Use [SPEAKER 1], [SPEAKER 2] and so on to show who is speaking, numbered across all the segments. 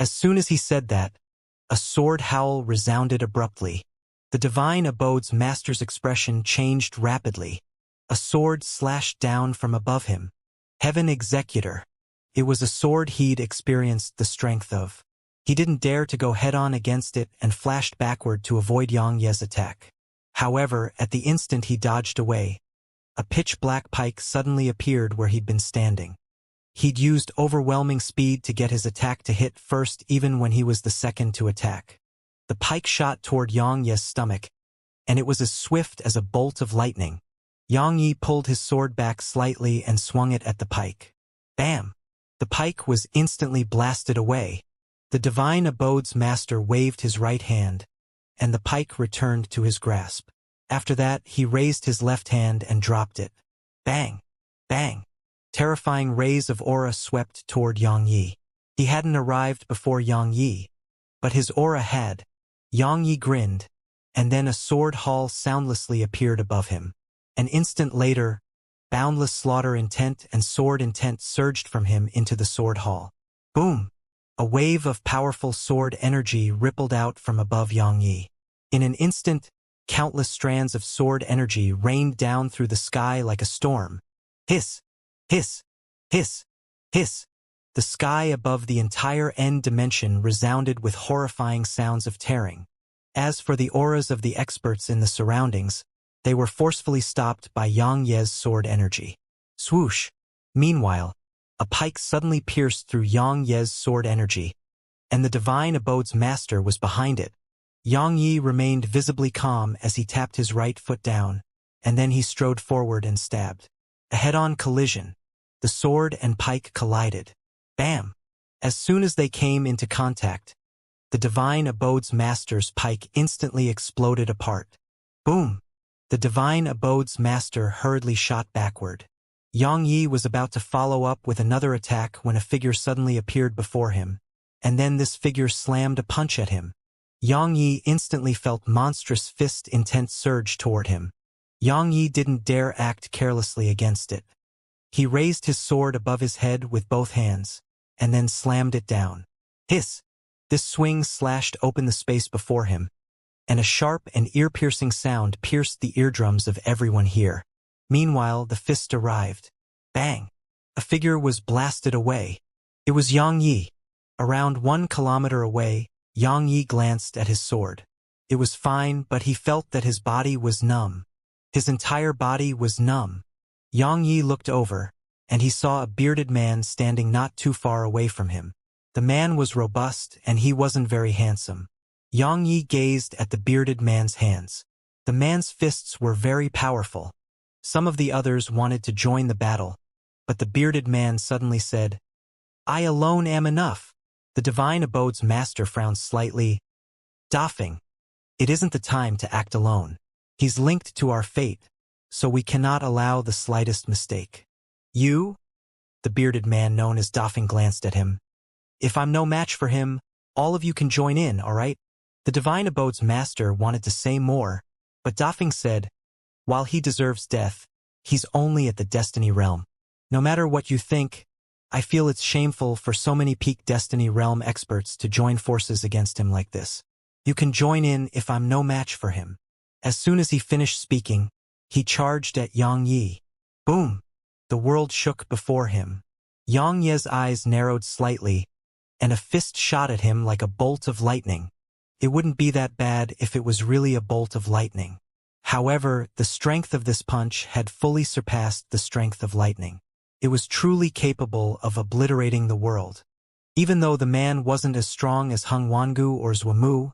[SPEAKER 1] As soon as he said that, a sword howl resounded abruptly. The divine abode's master's expression changed rapidly. A sword slashed down from above him. Heaven Executor. It was a sword he'd experienced the strength of. He didn't dare to go head-on against it and flashed backward to avoid Xianxia's attack. However, at the instant he dodged away, a pitch-black pike suddenly appeared where he'd been standing. He'd used overwhelming speed to get his attack to hit first even when he was the second to attack. The pike shot toward Xianxia's stomach, and it was as swift as a bolt of lightning. Xianxia pulled his sword back slightly and swung it at the pike. Bam! The pike was instantly blasted away. The divine abode's master waved his right hand, and the pike returned to his grasp. After that, he raised his left hand and dropped it. Bang! Bang! Terrifying rays of aura swept toward Xianxia. He hadn't arrived before Xianxia, but his aura had. Xianxia grinned, and then a sword haul soundlessly appeared above him. An instant later, boundless slaughter intent and sword intent surged from him into the sword hall. Boom! A wave of powerful sword energy rippled out from above Xianxia. In an instant, countless strands of sword energy rained down through the sky like a storm. Hiss! Hiss! Hiss! Hiss! The sky above the entire end dimension resounded with horrifying sounds of tearing. As for the auras of the experts in the surroundings, they were forcefully stopped by Xianxia's sword energy. Swoosh! Meanwhile, a pike suddenly pierced through Xianxia's sword energy, and the divine abode's master was behind it. Xianxia remained visibly calm as he tapped his right foot down, and then he strode forward and stabbed. A head-on collision. The sword and pike collided. Bam! As soon as they came into contact, the divine abode's master's pike instantly exploded apart. Boom! The divine abode's master hurriedly shot backward. Xianxia was about to follow up with another attack when a figure suddenly appeared before him, and then this figure slammed a punch at him. Xianxia instantly felt monstrous fist intent surge toward him. Xianxia didn't dare act carelessly against it. He raised his sword above his head with both hands, and then slammed it down. Hiss! This swing slashed open the space before him, and a sharp and ear-piercing sound pierced the eardrums of everyone here. Meanwhile, the fist arrived. Bang! A figure was blasted away. It was Xianxia. Around 1 kilometer away, Xianxia glanced at his sword. It was fine, but he felt that his body was numb. His entire body was numb. Xianxia looked over, and he saw a bearded man standing not too far away from him. The man was robust, and he wasn't very handsome. Xianxia gazed at the bearded man's hands. The man's fists were very powerful. Some of the others wanted to join the battle, but the bearded man suddenly said, "I alone am enough." The divine abode's master frowned slightly. "Dafeng, it isn't the time to act alone. He's linked to our fate, so we cannot allow the slightest mistake." "You?" The bearded man known as Dafeng glanced at him. "If I'm no match for him, all of you can join in, all right?" The divine abode's master wanted to say more, but Dafeng said, "While he deserves death, he's only at the Destiny realm. No matter what you think, I feel it's shameful for so many peak Destiny realm experts to join forces against him like this. You can join in if I'm no match for him." As soon as he finished speaking, he charged at Xianxia. Boom! The world shook before him. Xianxia's eyes narrowed slightly, and a fist shot at him like a bolt of lightning. It wouldn't be that bad if it was really a bolt of lightning. However, the strength of this punch had fully surpassed the strength of lightning. It was truly capable of obliterating the world. Even though the man wasn't as strong as Hung Wangu or Zhuamu,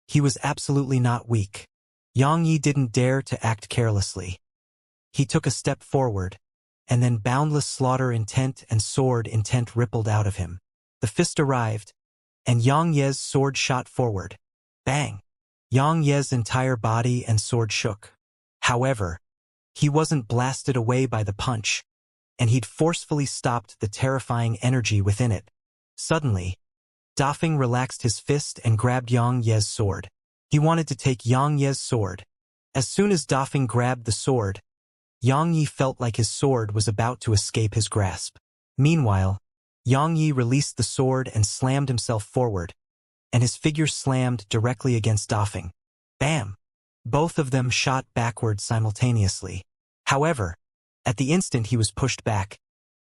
[SPEAKER 1] he was absolutely not weak. Xianxia didn't dare to act carelessly. He took a step forward, and then boundless slaughter intent and sword intent rippled out of him. The fist arrived, and Xianxia's sword shot forward. Bang! Xianxia's entire body and sword shook. However, he wasn't blasted away by the punch, and he'd forcefully stopped the terrifying energy within it. Suddenly, Dafeng relaxed his fist and grabbed Xianxia's sword. He wanted to take Xianxia's sword. As soon as Dafeng grabbed the sword, Xianxia felt like his sword was about to escape his grasp. Meanwhile, Yang Yi released the sword and slammed himself forward, and his figure slammed directly against Dafeng. Bam! Both of them shot backward simultaneously. However, at the instant he was pushed back,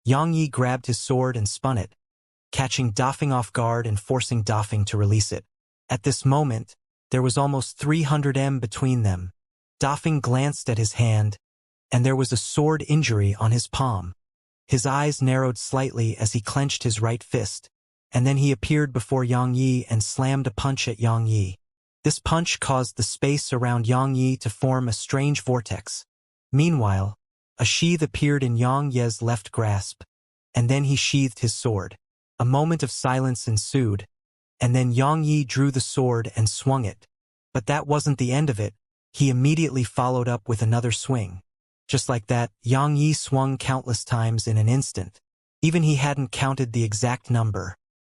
[SPEAKER 1] Yang Yi grabbed his sword and spun it, catching Dafeng off guard and forcing Dafeng to release it. At this moment, there was almost 300 m between them. Dafeng glanced at his hand, and there was a sword injury on his palm. His eyes narrowed slightly as he clenched his right fist, and then he appeared before Yang Yi and slammed a punch at Yang Yi. This punch caused the space around Yang Yi to form a strange vortex. Meanwhile, a sheath appeared in Yang Ye's left grasp, and then he sheathed his sword. A moment of silence ensued, and then Yang Yi drew the sword and swung it. But that wasn't the end of it. He immediately followed up with another swing. Just like that, Yang Yi swung countless times in an instant. Even he hadn't counted the exact number.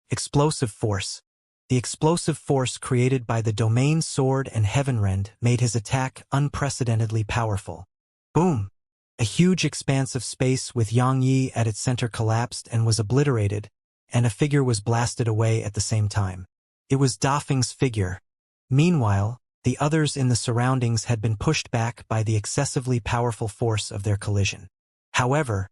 [SPEAKER 1] Explosive force. The explosive force created by the domain sword and heavenrend made his attack unprecedentedly powerful. Boom! A huge expanse of space with Yang Yi at its center collapsed and was obliterated, and a figure was blasted away at the same time. It was Dafeng's figure. Meanwhile, the others in the surroundings had been pushed back by the excessively powerful force of their collision. However,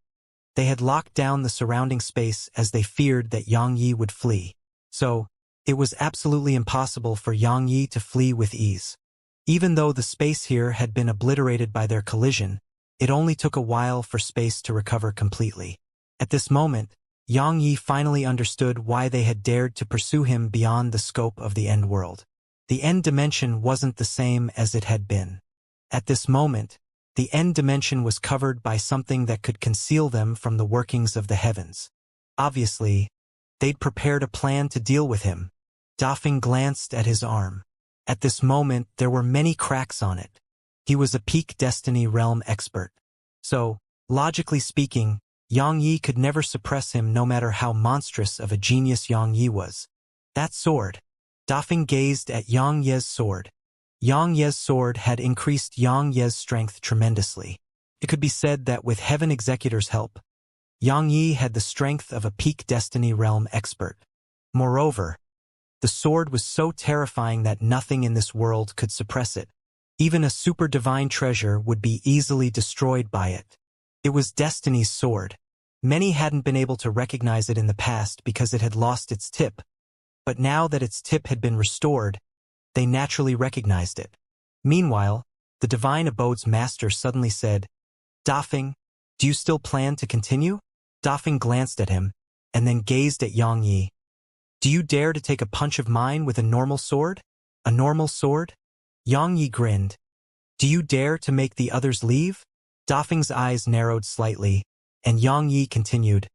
[SPEAKER 1] they had locked down the surrounding space as they feared that Yang Yi would flee. So, it was absolutely impossible for Yang Yi to flee with ease. Even though the space here had been obliterated by their collision, it only took a while for space to recover completely. At this moment, Yang Yi finally understood why they had dared to pursue him beyond the scope of the end world. The end dimension wasn't the same as it had been. At this moment, the end dimension was covered by something that could conceal them from the workings of the heavens. Obviously, they'd prepared a plan to deal with him. Dafeng glanced at his arm. At this moment, there were many cracks on it. He was a peak destiny realm expert. So, logically speaking, Yang Yi could never suppress him no matter how monstrous of a genius Yang Yi was. That sword. Dafeng gazed at Yang Ye's sword. Yang Ye's sword had increased Yang Ye's strength tremendously. It could be said that with Heaven Executor's help, Yang Yi had the strength of a peak destiny realm expert. Moreover, the sword was so terrifying that nothing in this world could suppress it. Even a super divine treasure would be easily destroyed by it. It was Destiny's sword. Many hadn't been able to recognize it in the past because it had lost its tip. But now that its tip had been restored, they naturally recognized it. Meanwhile, the Divine Abode's master suddenly said, "Dafeng, do you still plan to continue?" Dafeng glanced at him, and then gazed at Yang Yi. "Do you dare to take a punch of mine with a normal sword?" "A normal sword?" Yang Yi grinned. "Do you dare to make the others leave?" Dafeng's eyes narrowed slightly, and Yang Yi continued,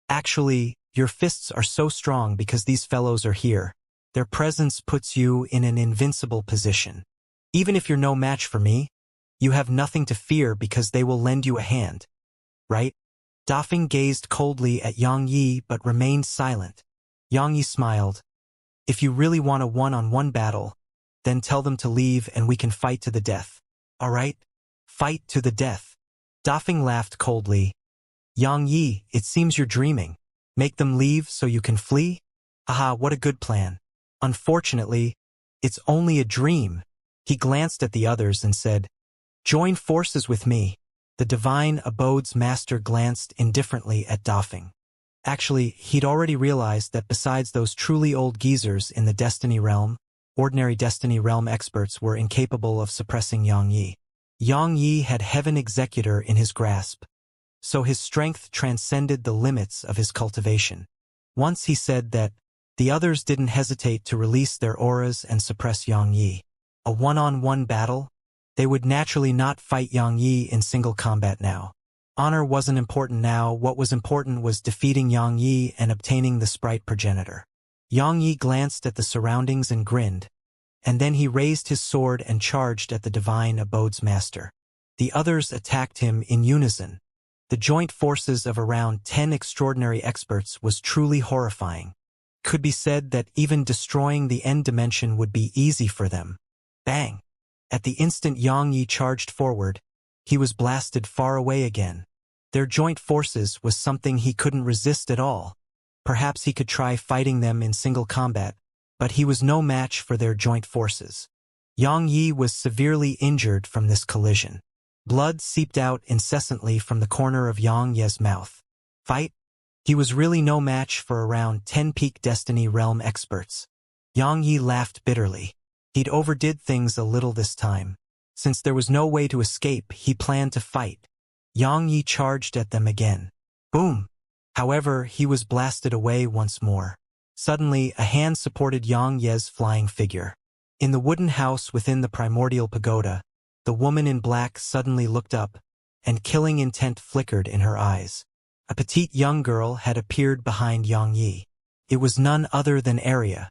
[SPEAKER 1] "Actually, your fists are so strong because these fellows are here. Their presence puts you in an invincible position. Even if you're no match for me, you have nothing to fear because they will lend you a hand. Right?" Dafeng gazed coldly at Yang Yi but remained silent. Yang Yi smiled. "If you really want a one-on-one battle, then tell them to leave and we can fight to the death. All right? Fight to the death." Dafeng laughed coldly. "Yang Yi, it seems you're dreaming. Make them leave so you can flee? Aha, what a good plan. Unfortunately, it's only a dream." He glanced at the others and said, "Join forces with me." The Divine Abode's master glanced indifferently at Dafeng. Actually, he'd already realized that besides those truly old geezers in the Destiny realm, ordinary Destiny realm experts were incapable of suppressing Yang Yi. Yang Yi had Heaven Executor in his grasp, so his strength transcended the limits of his cultivation. Once he said that, the others didn't hesitate to release their auras and suppress Yang Yi. A one-on-one battle? They would naturally not fight Yang Yi in single combat now. Honor wasn't important now. What was important was defeating Yang Yi and obtaining the sprite progenitor. Yang Yi glanced at the surroundings and grinned, and then he raised his sword and charged at the Divine Abode's master. The others attacked him in unison. The joint forces of around 10 extraordinary experts was truly horrifying. Could be said that even destroying the end dimension would be easy for them. Bang! At the instant Yang Yi charged forward, he was blasted far away again. Their joint forces was something he couldn't resist at all. Perhaps he could try fighting them in single combat, but he was no match for their joint forces. Yang Yi was severely injured from this collision. Blood seeped out incessantly from the corner of Yang Ye's mouth. Fight? He was really no match for around 10 peak Destiny Realm experts. Yang Yi laughed bitterly. He'd overdid things a little this time. Since there was no way to escape, he planned to fight. Yang Yi charged at them again. Boom! However, he was blasted away once more. Suddenly, a hand supported Yang Ye's flying figure. In the wooden house within the primordial pagoda, the woman in black suddenly looked up, and killing intent flickered in her eyes. A petite young girl had appeared behind Yang Yi. It was none other than Arya.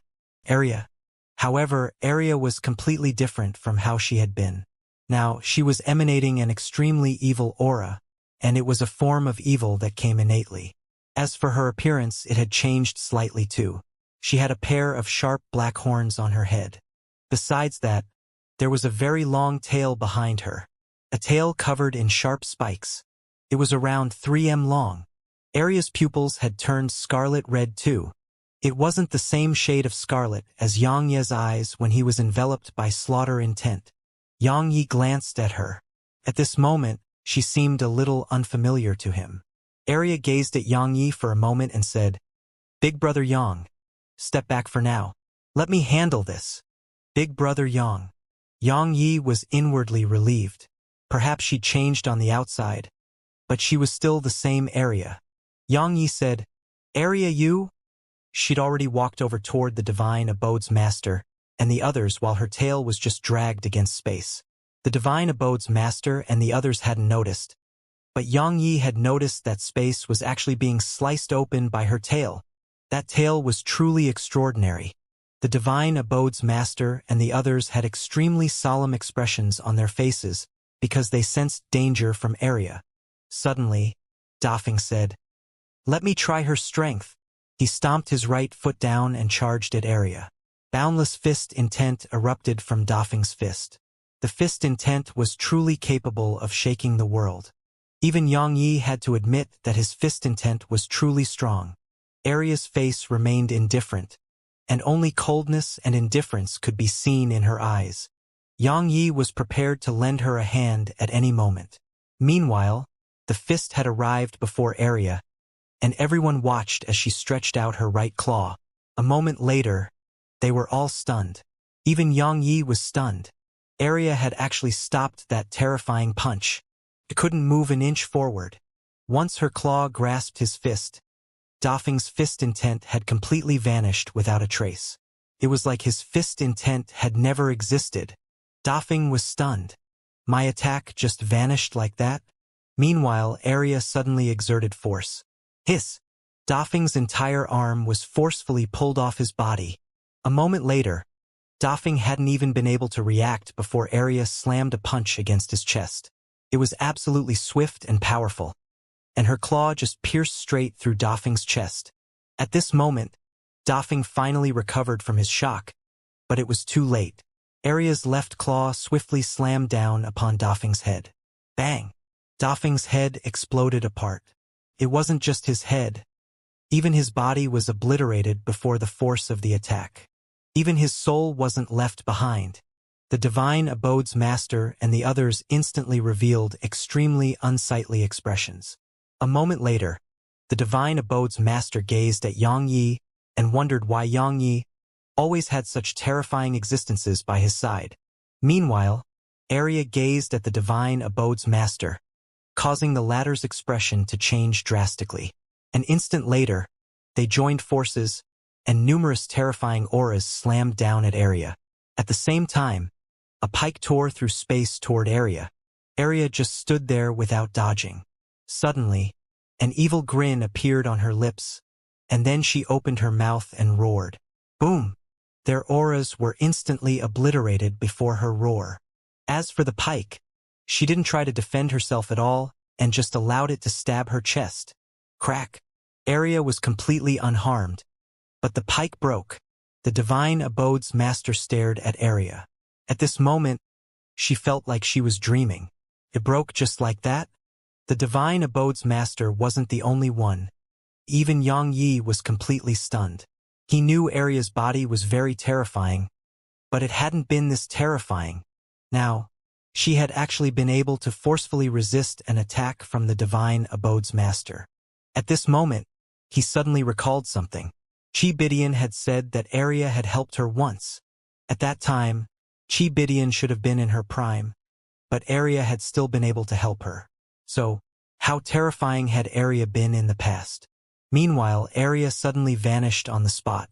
[SPEAKER 1] However, Arya was completely different from how she had been. Now, she was emanating an extremely evil aura, and it was a form of evil that came innately. As for her appearance, it had changed slightly too. She had a pair of sharp black horns on her head. Besides that, there was a very long tail behind her. A tail covered in sharp spikes. It was around 3 m long. Arya's pupils had turned scarlet red too. It wasn't the same shade of scarlet as Yang Ye's eyes when he was enveloped by slaughter intent. Yang Yi glanced at her. At this moment, she seemed a little unfamiliar to him. Arya gazed at Yang Yi for a moment and said, "Big brother Yang, step back for now. Let me handle this." Big brother Yang. Yang Yi was inwardly relieved. Perhaps she changed on the outside, but she was still the same Arya. Yang Yi said, "Arya, you?" She'd already walked over toward the divine abode's master and the others while her tail was just dragged against space. The divine abode's master and the others hadn't noticed, but Yang Yi had noticed that space was actually being sliced open by her tail. That tail was truly extraordinary. The divine abode's master and the others had extremely solemn expressions on their faces because they sensed danger from Arya. Suddenly, Dafeng said, "Let me try her strength." He stomped his right foot down and charged at Arya. Boundless fist intent erupted from Dafeng's fist. The fist intent was truly capable of shaking the world. Even Yang Yi had to admit that his fist intent was truly strong. Arya's face remained indifferent, and only coldness and indifference could be seen in her eyes. Yang Yi was prepared to lend her a hand at any moment. Meanwhile, the fist had arrived before Arya, and everyone watched as she stretched out her right claw. A moment later, they were all stunned. Even Yang Yi was stunned. Arya had actually stopped that terrifying punch. It couldn't move an inch forward. Once her claw grasped his fist, Dafeng's fist intent had completely vanished without a trace. It was like his fist intent had never existed. Dafeng was stunned. My attack just vanished like that? Meanwhile, Arya suddenly exerted force. Hiss! Dafeng's entire arm was forcefully pulled off his body. A moment later, Dafeng hadn't even been able to react before Arya slammed a punch against his chest. It was absolutely swift and powerful, and her claw just pierced straight through Dafeng's chest. At this moment, Dafeng finally recovered from his shock, but it was too late. Arya's left claw swiftly slammed down upon Dafeng's head. Bang! Dafeng's head exploded apart. It wasn't just his head. Even his body was obliterated before the force of the attack. Even his soul wasn't left behind. The divine abode's master and the others instantly revealed extremely unsightly expressions. A moment later, the divine abode's master gazed at Yang Yi and wondered why Yang Yi always had such terrifying existences by his side. Meanwhile, Arya gazed at the divine abode's master, causing the latter's expression to change drastically. An instant later, they joined forces, and numerous terrifying auras slammed down at Arya. At the same time, a pike tore through space toward Arya. Arya just stood there without dodging. Suddenly, an evil grin appeared on her lips, and then she opened her mouth and roared. Boom! Their auras were instantly obliterated before her roar. As for the pike, she didn't try to defend herself at all and just allowed it to stab her chest. Crack! Arya was completely unharmed, but the pike broke. The divine abode's master stared at Arya. At this moment, she felt like she was dreaming. It broke just like that? The divine abode's master wasn't the only one. Even Yang Yi was completely stunned. He knew Arya's body was very terrifying, but it hadn't been this terrifying. Now, she had actually been able to forcefully resist an attack from the divine abode's master. At this moment, he suddenly recalled something. Chi Bidian had said that Arya had helped her once. At that time, Chi Bidian should have been in her prime, but Arya had still been able to help her. So, how terrifying had Arya been in the past? Meanwhile, Arya suddenly vanished on the spot.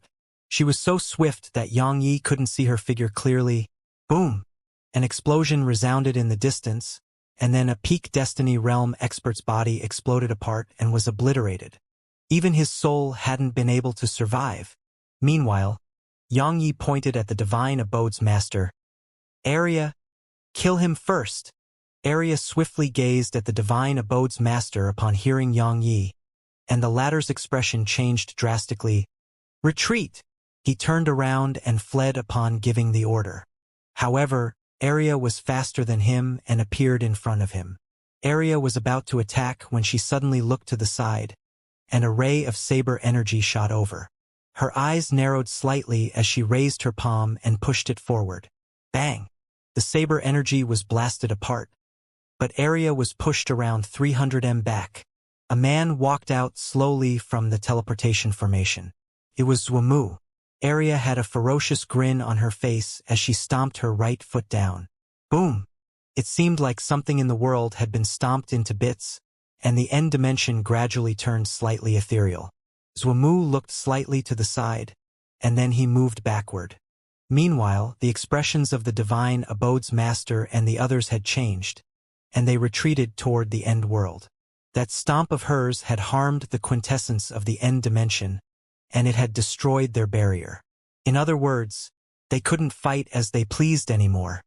[SPEAKER 1] She was so swift that Yang Yi couldn't see her figure clearly. Boom! An explosion resounded in the distance, and then a Peak Destiny Realm expert's body exploded apart and was obliterated. Even his soul hadn't been able to survive. Meanwhile, Yang Yi pointed at the divine abode's master. Arya, kill him first. Arya swiftly gazed at the divine abode's master upon hearing Yang Yi, and the latter's expression changed drastically. Retreat! He turned around and fled upon giving the order. However, Arya was faster than him and appeared in front of him. Arya was about to attack when she suddenly looked to the side, and a ray of saber energy shot over. Her eyes narrowed slightly as she raised her palm and pushed it forward. Bang! The saber energy was blasted apart, but Arya was pushed around 300 m back. A man walked out slowly from the teleportation formation. It was Zhumu. Arya had a ferocious grin on her face as she stomped her right foot down. Boom! It seemed like something in the world had been stomped into bits, and the end dimension gradually turned slightly ethereal. Zhumu looked slightly to the side, and then he moved backward. Meanwhile, the expressions of the divine abode's master and the others had changed, and they retreated toward the end world. That stomp of hers had harmed the quintessence of the end dimension, and it had destroyed their barrier. In other words, they couldn't fight as they pleased anymore.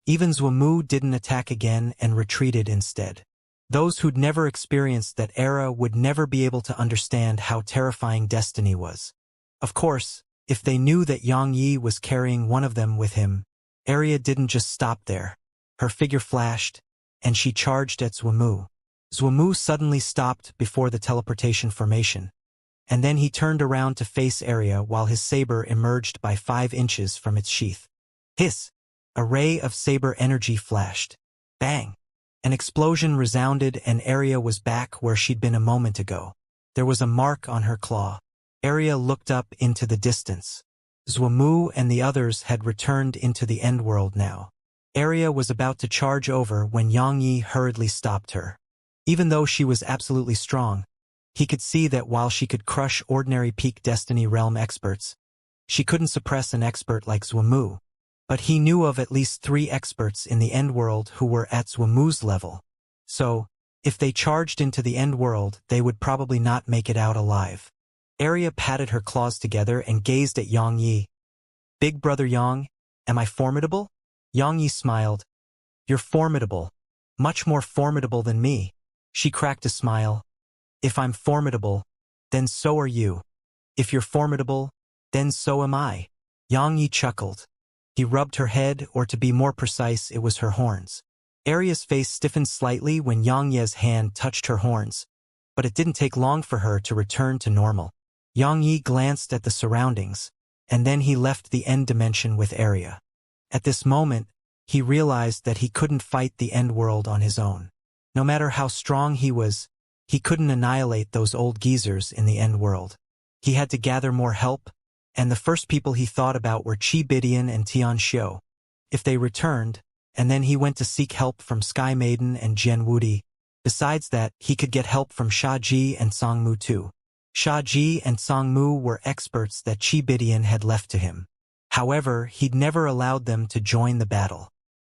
[SPEAKER 1] Even Zhumu didn't attack again and retreated instead. Those who'd never experienced that era would never be able to understand how terrifying destiny was. Of course, if they knew that Yang Yi was carrying one of them with him, Arya didn't just stop there. Her figure flashed, and she charged at Zhumu. Zhumu suddenly stopped before the teleportation formation, and then he turned around to face Arya while his saber emerged by 5 inches from its sheath. Hiss! A ray of saber energy flashed. Bang! An explosion resounded and Arya was back where she'd been a moment ago. There was a mark on her claw. Arya looked up into the distance. Zhumu and the others had returned into the end world now. Arya was about to charge over when Yang Yi hurriedly stopped her. Even though she was absolutely strong, he could see that while she could crush ordinary Peak Destiny Realm experts, she couldn't suppress an expert like Zhumu. But he knew of at least 3 experts in the end world who were at Zhumu's level. So, if they charged into the end world, they would probably not make it out alive. Arya patted her claws together and gazed at Yang Yi. Big brother Yang, am I formidable? Yang Yi smiled. You're formidable. Much more formidable than me. She cracked a smile. If I'm formidable, then so are you. If you're formidable, then so am I. Yang Yi chuckled. He rubbed her head, or to be more precise, it was her horns. Arya's face stiffened slightly when Yang Yi's hand touched her horns, but it didn't take long for her to return to normal. Yang Yi glanced at the surroundings, and then he left the end dimension with Arya. At this moment, he realized that he couldn't fight the end world on his own. No matter how strong he was, he couldn't annihilate those old geezers in the end world. He had to gather more help, and the first people he thought about were Chi Bidian and Xianxia. If they returned, and then he went to seek help from Sky Maiden and Jian Wudi. Besides that, he could get help from Sha Ji and Song Mu too. Sha Ji and Song Mu were experts that Chi Bidian had left to him. However, he'd never allowed them to join the battle.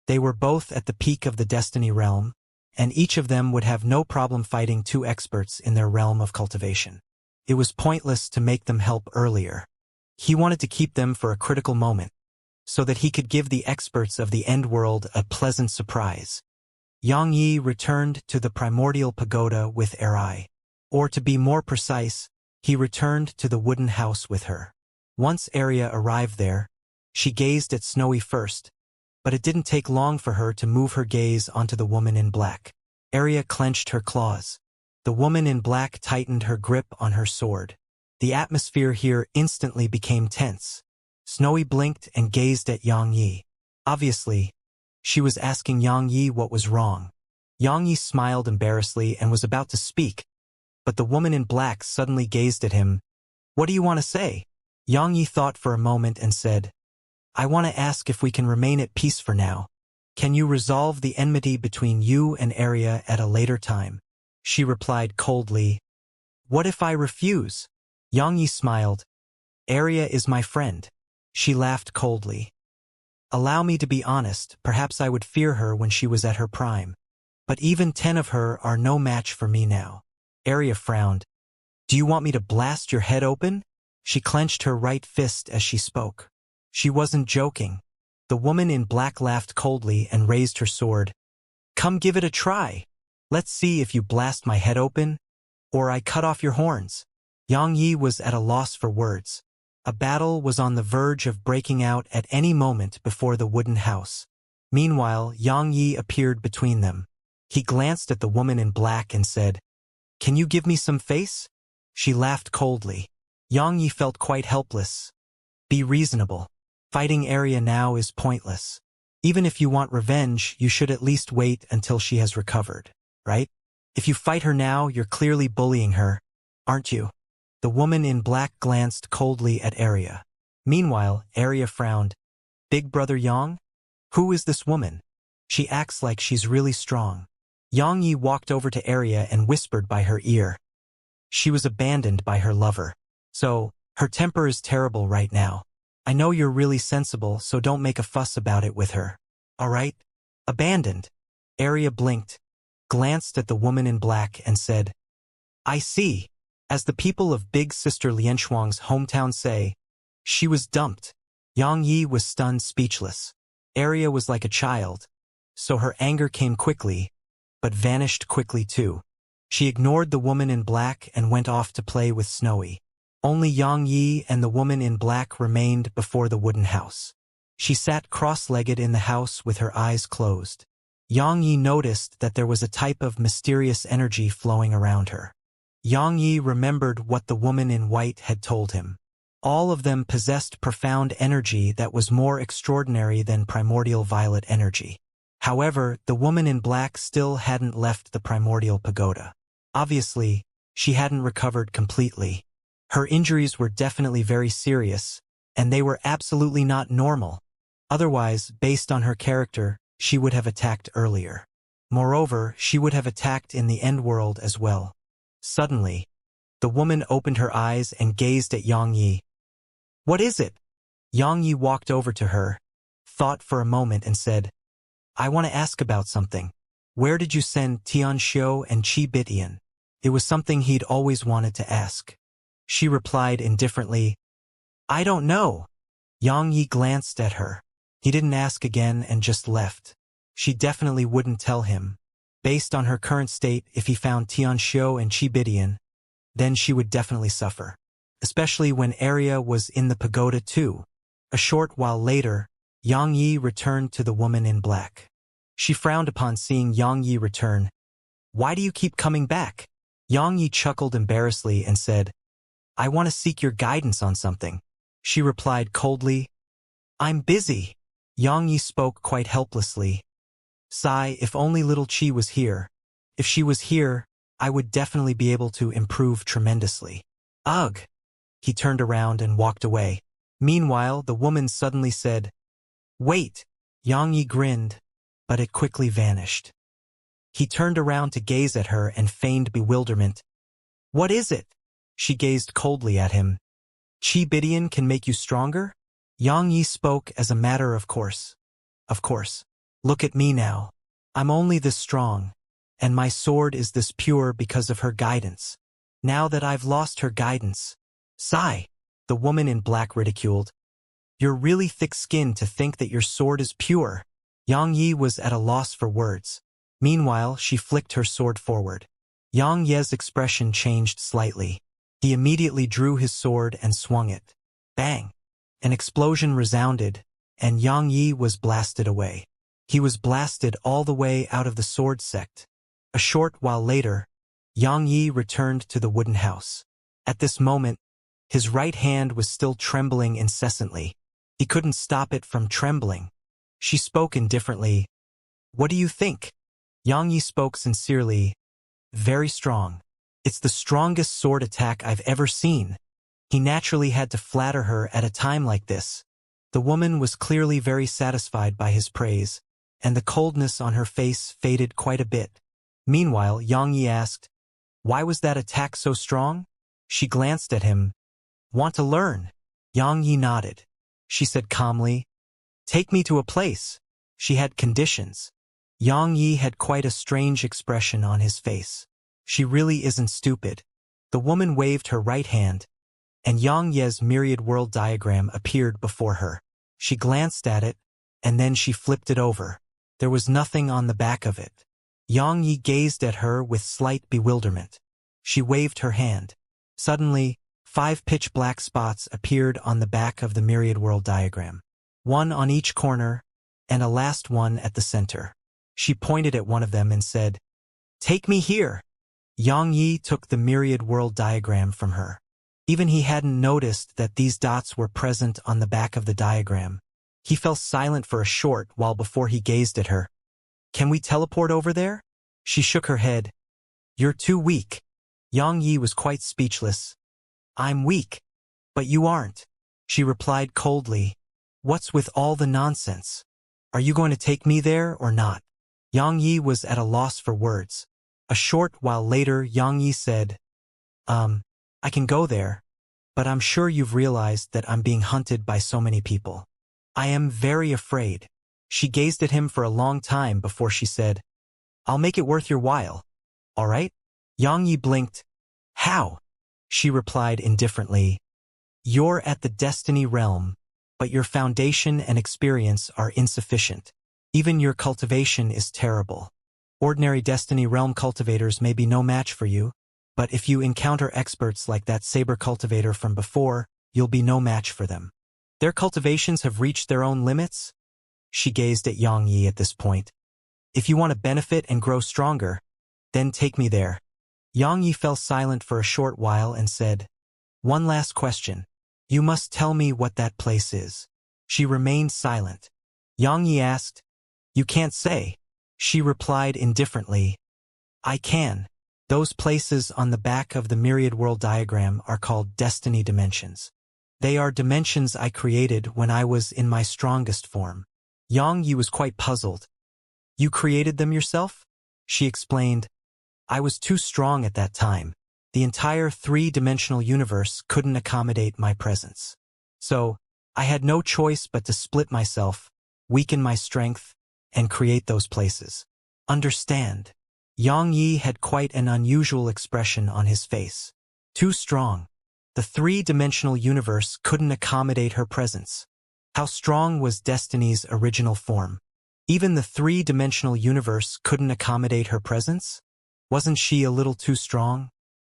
[SPEAKER 1] They were both at the peak of the Destiny realm, and each of them would have no problem fighting 2 experts in their realm of cultivation. It was pointless to make them help earlier. He wanted to keep them for a critical moment, so that he could give the experts of the end world a pleasant surprise. Yang Yi returned to the primordial pagoda with Eri. Or to be more precise, he returned to the wooden house with her. Once Arya arrived there, she gazed at Snowy first, but it didn't take long for her to move her gaze onto the woman in black. Arya clenched her claws. The woman in black tightened her grip on her sword. The atmosphere here instantly became tense. Snowy blinked and gazed at Yang Yi. Obviously, she was asking Yang Yi what was wrong. Yang Yi smiled embarrassedly and was about to speak, but the woman in black suddenly gazed at him. What do you want to say? Yang Yi thought for a moment and said, I want to ask if we can remain at peace for now. Can you resolve the enmity between you and Arya at a later time? She replied coldly, What if I refuse? Yang Yi smiled. Arya is my friend. She laughed coldly. Allow me to be honest, perhaps I would fear her when she was at her prime. But even 10 of her are no match for me now. Arya frowned. Do you want me to blast your head open? She clenched her right fist as she spoke. She wasn't joking. The woman in black laughed coldly and raised her sword. Come give it a try. Let's see if you blast my head open, or I cut off your horns. Yang Yi was at a loss for words. A battle was on the verge of breaking out at any moment before the wooden house. Meanwhile, Yang Yi appeared between them. He glanced at the woman in black and said, Can you give me some face? She laughed coldly. Yang Yi felt quite helpless. Be reasonable. Fighting Arya now is pointless. Even if you want revenge, you should at least wait until she has recovered, right? If you fight her now, you're clearly bullying her, aren't you? The woman in black glanced coldly at Arya. Meanwhile, Arya frowned. Big brother Yang? Who is this woman? She acts like she's really strong. Yang Yi walked over to Arya and whispered by her ear. She was abandoned by her lover. So, her temper is terrible right now. I know you're really sensible, so don't make a fuss about it with her. All right? Abandoned. Arya blinked, glanced at the woman in black and said, I see. As the people of Big Sister Lianshuang's hometown say, she was dumped. Yang Yi was stunned speechless. Arya was like a child, so her anger came quickly, but vanished quickly too. She ignored the woman in black and went off to play with Snowy. Only Yang Yi and the woman in black remained before the wooden house. She sat cross-legged in the house with her eyes closed. Yang Yi noticed that there was a type of mysterious energy flowing around her. Yang Yi remembered what the woman in white had told him. All of them possessed profound energy that was more extraordinary than primordial violet energy. However, the woman in black still hadn't left the primordial pagoda. Obviously, she hadn't recovered completely. Her injuries were definitely very serious, and they were absolutely not normal. Otherwise, based on her character, she would have attacked earlier. Moreover, she would have attacked in the end world as well. Suddenly, the woman opened her eyes and gazed at Yang Yi. What is it? Yang Yi walked over to her, thought for a moment and said, I want to ask about something. Where did you send Xianxia and Qi Bitian? It was something he'd always wanted to ask. She replied indifferently, I don't know. Yang Yi glanced at her. He didn't ask again and just left. She definitely wouldn't tell him. Based on her current state, if he found Xianxia and Qi Bitian, then she would definitely suffer. Especially when Arya was in the pagoda too. A short while later, Yang Yi returned to the woman in black. She frowned upon seeing Yang Yi return. Why do you keep coming back? Yang Yi chuckled embarrassedly and said, I want to seek your guidance on something. She replied coldly, I'm busy. Yang Yi spoke quite helplessly. Sigh, if only little Qi was here. If she was here, I would definitely be able to improve tremendously. Ugh! He turned around and walked away. Meanwhile, the woman suddenly said, Wait! Yang Yi grinned, but it quickly vanished. He turned around to gaze at her and feigned bewilderment. What is it? She gazed coldly at him. Qi Bitian can make you stronger? Yang Yi spoke as a matter of course. Of course. Look at me now. I'm only this strong, and my sword is this pure because of her guidance. Now that I've lost her guidance. Sigh, the woman in black ridiculed. You're really thick-skinned to think that your sword is pure. Yang Yi was at a loss for words. Meanwhile, she flicked her sword forward. Yang Ye's expression changed slightly. He immediately drew his sword and swung it. Bang! An explosion resounded, and Yang Yi was blasted away. He was blasted all the way out of the sword sect. A short while later, Yang Yi returned to the wooden house. At this moment, his right hand was still trembling incessantly. He couldn't stop it from trembling. She spoke indifferently. "What do you think?" Yang Yi spoke sincerely. "Very strong. It's the strongest sword attack I've ever seen." He naturally had to flatter her at a time like this. The woman was clearly very satisfied by his praise, and the coldness on her face faded quite a bit. Meanwhile, Yang Yi asked, "Why was that attack so strong?" She glanced at him. "Want to learn?" Yang Yi nodded. She said calmly, "Take me to a place." She had conditions. Yang Yi had quite a strange expression on his face. She really isn't stupid. The woman waved her right hand, and Yang Ye's myriad world diagram appeared before her. She glanced at it, and then she flipped it over. There was nothing on the back of it. Yang Yi gazed at her with slight bewilderment. She waved her hand. Suddenly, 5 pitch-black spots appeared on the back of the myriad world diagram. One on each corner, and a last one at the center. She pointed at one of them and said, "Take me here." Yang Yi took the myriad world diagram from her. Even he hadn't noticed that these dots were present on the back of the diagram. He fell silent for a short while before he gazed at her. "Can we teleport over there?" She shook her head. "You're too weak." Yang Yi was quite speechless. "I'm weak. But you aren't." She replied coldly. "What's with all the nonsense? Are you going to take me there or not?" Yang Yi was at a loss for words. A short while later, Yang Yi said, I can go there, but I'm sure you've realized that I'm being hunted by so many people. I am very afraid." She gazed at him for a long time before she said, "I'll make it worth your while. All right?" Yang Yi blinked. "How?" She replied indifferently. "You're at the destiny realm, but your foundation and experience are insufficient. Even your cultivation is terrible. Ordinary destiny realm cultivators may be no match for you, but if you encounter experts like that saber cultivator from before, you'll be no match for them. Their cultivations have reached their own limits." She gazed at Yang Yi at this point. "If you want to benefit and grow stronger, then take me there." Yang Yi fell silent for a short while and said, "One last question. You must tell me what that place is." She remained silent. Yang Yi asked, "You can't say." She replied indifferently, "I can. Those places on the back of the myriad world diagram are called destiny dimensions. They are dimensions I created when I was in my strongest form." Yang Yi was quite puzzled. "You created them yourself?" She explained, "I was too strong at that time. The entire 3-dimensional universe couldn't accommodate my presence. So, I had no choice but to split myself, weaken my strength, and create those places." "Understand." Yang Yi had quite an unusual expression on his face. Too strong. The 3-dimensional universe couldn't accommodate her presence. How strong was Destiny's original form? Even the 3-dimensional universe couldn't accommodate her presence? Wasn't she a little too strong?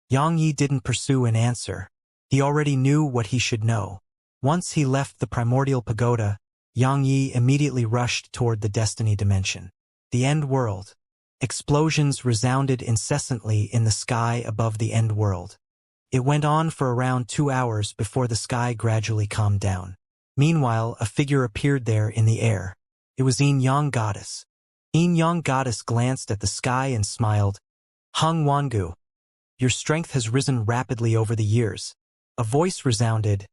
[SPEAKER 1] Yang Yi didn't pursue an answer. He already knew what he should know. Once he left the primordial pagoda, Yang Yi immediately rushed toward the Destiny dimension. The end world. Explosions resounded incessantly in the sky above the end world. It went on for around 2 hours before the sky gradually calmed down. Meanwhile, a figure appeared there in the air. It was Yin Yang Goddess. Yin Yang Goddess glanced at the sky and smiled. "Hung Wangu, your strength has risen rapidly over the years." A voice resounded.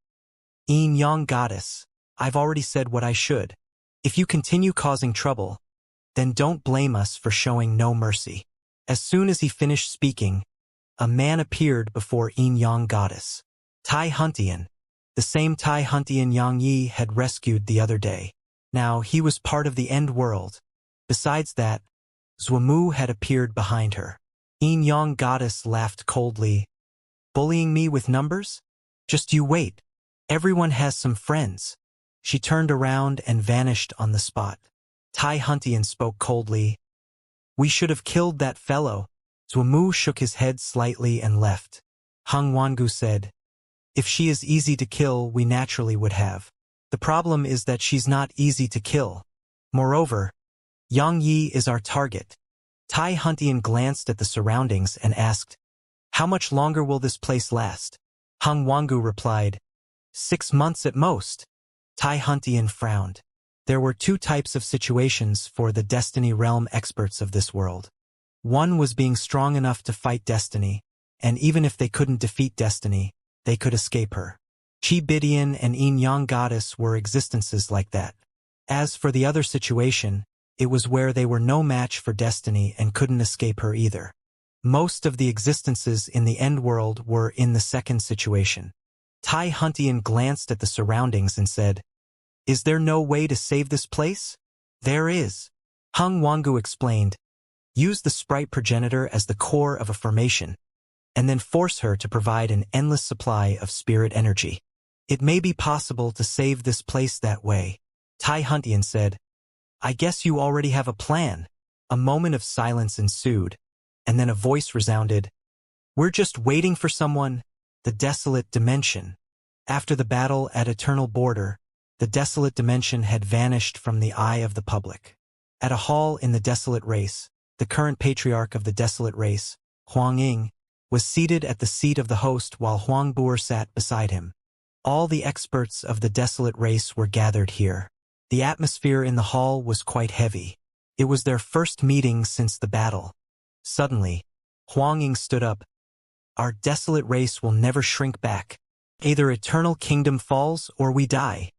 [SPEAKER 1] "Yin Yang Goddess, I've already said what I should. If you continue causing trouble, then don't blame us for showing no mercy." As soon as he finished speaking, a man appeared before Yin Yang Goddess. Tai Huntian, the same Tai Huntian Yang Yi had rescued the other day. Now he was part of the end world. Besides that, Zhuamu had appeared behind her. Yin Yang Goddess laughed coldly. "Bullying me with numbers? Just you wait. Everyone has some friends." She turned around and vanished on the spot. Tai Huntian spoke coldly. "We should have killed that fellow." Zhuamu shook his head slightly and left. Hung Wangu said, "If she is easy to kill, we naturally would have. The problem is that she's not easy to kill. Moreover, Yang Yi is our target." Tai Huntian glanced at the surroundings and asked, How much longer will this place last? Hung Wangu replied, 6 months at most. Tai Huntian frowned. There were 2 types of situations for the Destiny realm experts of this world. One was being strong enough to fight Destiny, and even if they couldn't defeat Destiny, they could escape her. Chi Bidian and Yin Yang Goddess were existences like that. As for the other situation, it was where they were no match for Destiny and couldn't escape her either. Most of the existences in the end world were in the second situation. Tai Huntian glanced at the surroundings and said, "Is there no way to save this place?" "There is." Hung Wangu explained. "Use the sprite progenitor as the core of a formation, and then force her to provide an endless supply of spirit energy. It may be possible to save this place that way." Tai Huntian said, "I guess you already have a plan." A moment of silence ensued, and then a voice resounded, "We're just waiting for someone." The desolate dimension. After the battle at Eternal Border, the desolate dimension had vanished from the eye of the public. At a hall in the desolate race, the current patriarch of the desolate race, Huang Ying, was seated at the seat of the host while Huang Buer sat beside him. All the experts of the desolate race were gathered here. The atmosphere in the hall was quite heavy. It was their first meeting since the battle. Suddenly, Huang Ying stood up. "Our desolate race will never shrink back. Either Eternal Kingdom falls or we die."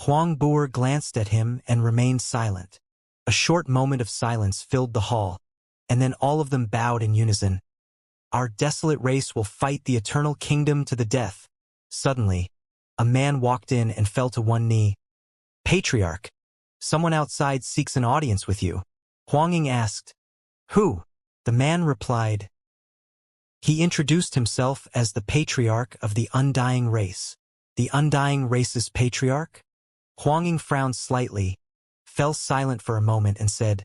[SPEAKER 1] Huang Buer glanced at him and remained silent. A short moment of silence filled the hall, and then all of them bowed in unison. "Our desolate race will fight the Eternal Kingdom to the death." Suddenly, a man walked in and fell to one knee. "Patriarch, someone outside seeks an audience with you." Huang Ying asked. "Who?" The man replied. He introduced himself as the patriarch of the Undying Race. The Undying Race's patriarch? Huang Ying frowned slightly, fell silent for a moment and said,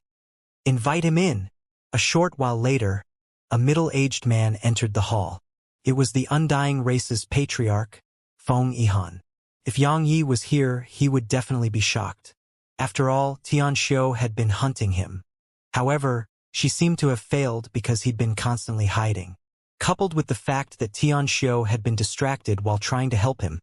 [SPEAKER 1] "Invite him in." A short while later, a middle-aged man entered the hall. It was the Undying Race's patriarch, Feng Yihan. If Yang Yi was here, he would definitely be shocked. After all, Xianxia had been hunting him. However, she seemed to have failed because he'd been constantly hiding. Coupled with the fact that Xianxia had been distracted while trying to help him,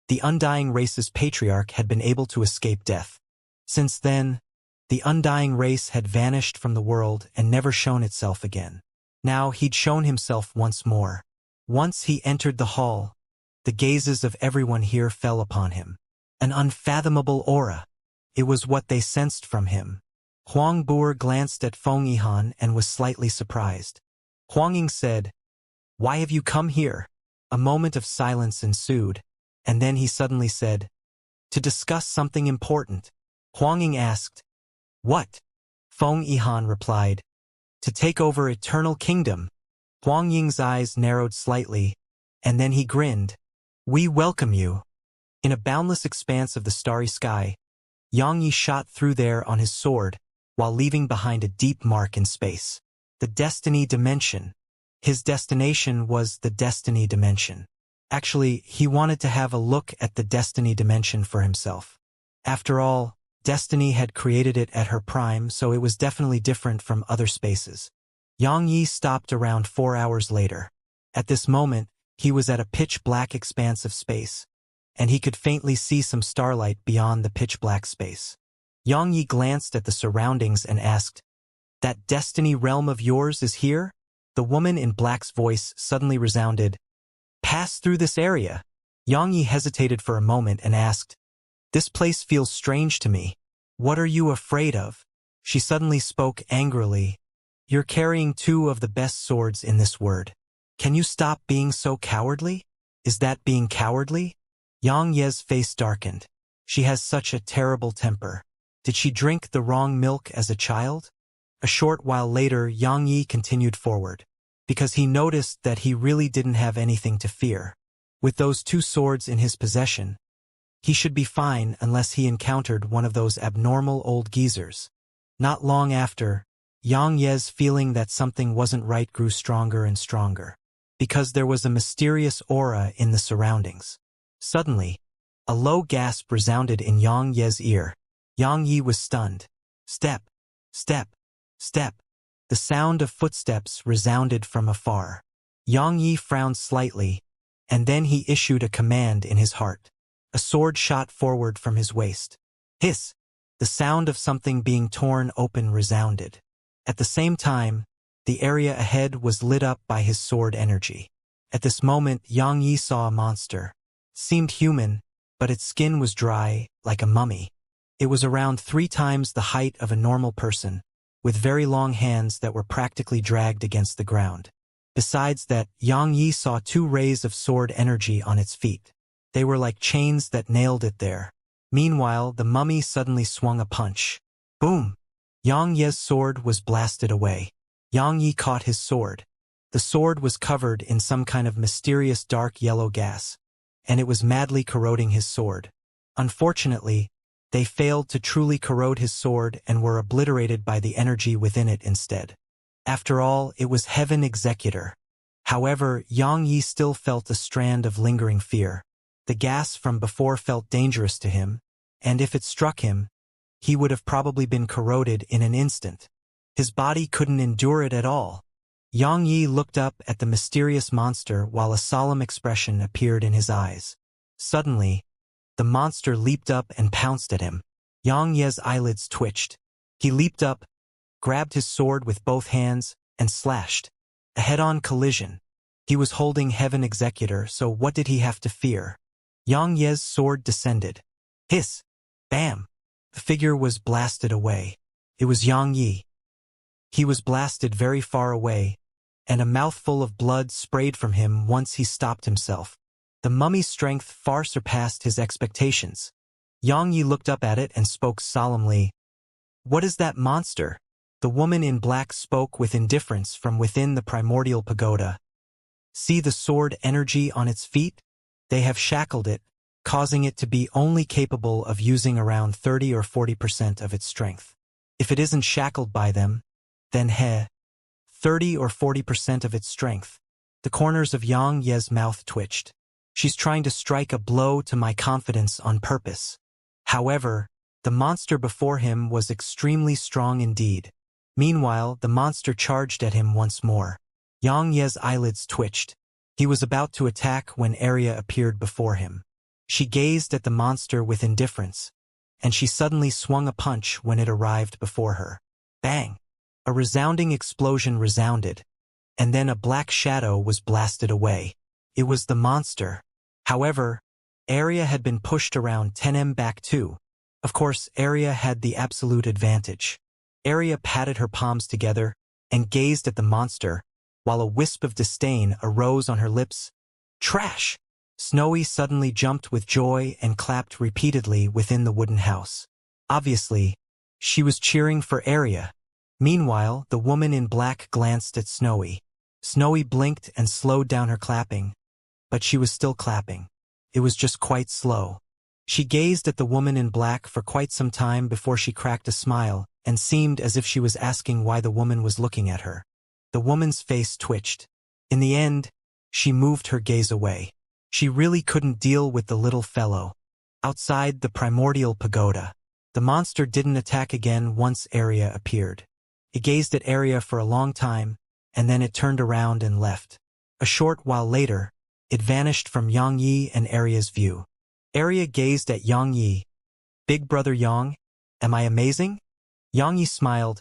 [SPEAKER 1] the Undying Race's patriarch had been able to escape death. Since then, the Undying Race had vanished from the world and never shown itself again. Now he'd shown himself once more. Once he entered the hall, the gazes of everyone here fell upon him. An unfathomable aura. It was what they sensed from him. Huang Buer glanced at Feng Yihan and was slightly surprised. Huang Ying said, "Why have you come here?" A moment of silence ensued, and then he suddenly said, "To discuss something important." Huang Ying asked, "What?" Feng Yihan replied, "To take over Eternal Kingdom." Huang Ying's eyes narrowed slightly, and then he grinned. "We welcome you." In a boundless expanse of the starry sky, Yang Yi shot through there on his sword, while leaving behind a deep mark in space. The Destiny Dimension. His destination was the Destiny Dimension. Actually, he wanted to have a look at the Destiny Dimension for himself. After all, Destiny had created it at her prime, so it was definitely different from other spaces. Yang Yi stopped around 4 hours later. At this moment, he was at a pitch-black expanse of space, and he could faintly see some starlight beyond the pitch-black space. Yang Yi glanced at the surroundings and asked, "That Destiny realm of yours is here?" The woman in black's voice suddenly resounded, "Pass through this area." Yang Yi hesitated for a moment and asked, "This place feels strange to me. What are you afraid of?" She suddenly spoke angrily, "You're carrying 2 of the best swords in this world. Can you stop being so cowardly?" "Is that being cowardly?" Yang Ye's face darkened. She has such a terrible temper. Did she drink the wrong milk as a child? A short while later, Yang Yi continued forward, because he noticed that he really didn't have anything to fear. With those 2 swords in his possession, he should be fine unless he encountered one of those abnormal old geezers. Not long after, Yang Ye's feeling that something wasn't right grew stronger and stronger, because there was a mysterious aura in the surroundings. Suddenly, a low gasp resounded in Yang Ye's ear. Yang Yi was stunned. Step, step, step. The sound of footsteps resounded from afar. Yang Yi frowned slightly, and then he issued a command in his heart. A sword shot forward from his waist. Hiss! The sound of something being torn open resounded. At the same time, the area ahead was lit up by his sword energy. At this moment, Yang Yi saw a monster. It seemed human, but its skin was dry, like a mummy. It was around 3 times the height of a normal person, with very long hands that were practically dragged against the ground. Besides that, Yang Yi saw 2 rays of sword energy on its feet. They were like chains that nailed it there. Meanwhile, the mummy suddenly swung a punch. Boom! Yang Yi's sword was blasted away. Yang Yi caught his sword. The sword was covered in some kind of mysterious dark yellow gas, and it was madly corroding his sword. Unfortunately, they failed to truly corrode his sword and were obliterated by the energy within it instead. After all, it was Heaven Executor. However, Yang Yi still felt a strand of lingering fear. The gas from before felt dangerous to him, and if it struck him, he would have probably been corroded in an instant. His body couldn't endure it at all. Yang Yi looked up at the mysterious monster while a solemn expression appeared in his eyes. Suddenly, the monster leaped up and pounced at him. Yang Yi's eyelids twitched. He leaped up, grabbed his sword with both hands, and slashed. A head-on collision. He was holding Heaven Executor, so what did he have to fear? Yang Yi's sword descended. Hiss! Bam! The figure was blasted away. It was Yang Yi. He was blasted very far away, and a mouthful of blood sprayed from him once he stopped himself. The mummy's strength far surpassed his expectations. Yang Yi looked up at it and spoke solemnly. What is that monster? The woman in black spoke with indifference from within the primordial pagoda. See the sword energy on its feet? They have shackled it, causing it to be only capable of using around 30 or 40% of its strength. If it isn't shackled by them, then 30 or 40% of its strength. The corners of Yang Yi's mouth twitched. She's trying to strike a blow to my confidence on purpose. However, the monster before him was extremely strong indeed. Meanwhile, the monster charged at him once more. Yang Yi's eyelids twitched. He was about to attack when Arya appeared before him. She gazed at the monster with indifference, and she suddenly swung a punch when it arrived before her. Bang! A resounding explosion resounded, and then a black shadow was blasted away. It was the monster. However, Arya had been pushed around 10 back too. Of course, Arya had the absolute advantage. Arya patted her palms together and gazed at the monster, while a wisp of disdain arose on her lips. Trash! Snowy suddenly jumped with joy and clapped repeatedly within the wooden house. Obviously, she was cheering for Arya. Meanwhile, the woman in black glanced at Snowy. Snowy blinked and slowed down her clapping, but she was still clapping. It was just quite slow. She gazed at the woman in black for quite some time before she cracked a smile and seemed as if she was asking why the woman was looking at her. The woman's face twitched. In the end, she moved her gaze away. She really couldn't deal with the little fellow. Outside the primordial pagoda, the monster didn't attack again once Arya appeared. It gazed at Arya for a long time, and then it turned around and left. A short while later, it vanished from Yang Yi and Arya's view. Arya gazed at Yang Yi. Big brother Yang, am I amazing? Yang Yi smiled.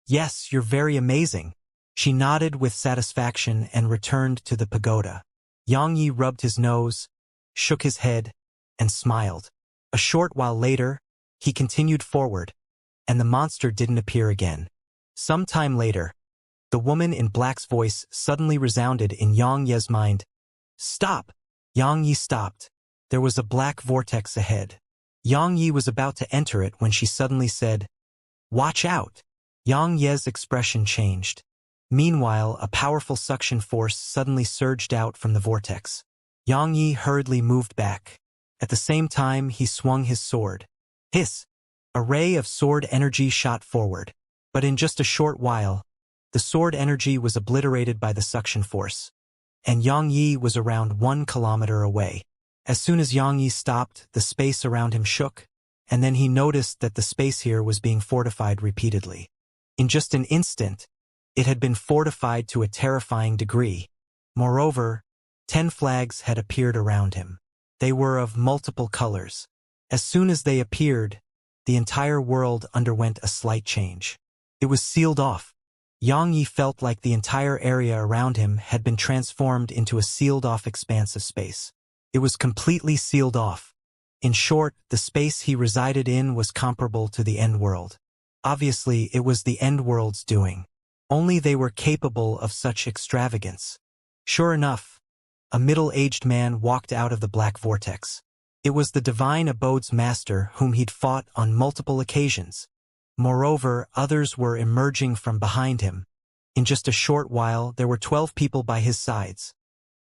[SPEAKER 1] Yes, you're very amazing. She nodded with satisfaction and returned to the pagoda. Yang Yi rubbed his nose, shook his head, and smiled. A short while later, he continued forward, and the monster didn't appear again. Some time later, the woman in black's voice suddenly resounded in Yang Yi's mind. Stop! Yang Yi stopped. There was a black vortex ahead. Yang Yi was about to enter it when she suddenly said, Watch out! Yang Yi's expression changed. Meanwhile, a powerful suction force suddenly surged out from the vortex. Yang Yi hurriedly moved back. At the same time, he swung his sword. Hiss! A ray of sword energy shot forward. But in just a short while, the sword energy was obliterated by the suction force, and Yang Yi was around 1 kilometer away. As soon as Yang Yi stopped, the space around him shook, and then he noticed that the space here was being fortified repeatedly. In just an instant, it had been fortified to a terrifying degree. Moreover, 10 flags had appeared around him. They were of multiple colors. As soon as they appeared, the entire world underwent a slight change. It was sealed off. Xianxia felt like the entire area around him had been transformed into a sealed-off expanse of space. It was completely sealed off. In short, the space he resided in was comparable to the end world. Obviously, it was the end world's doing. Only they were capable of such extravagance. Sure enough, a middle-aged man walked out of the black vortex. It was the divine abode's master whom he'd fought on multiple occasions. Moreover, others were emerging from behind him. In just a short while, there were 12 people by his sides.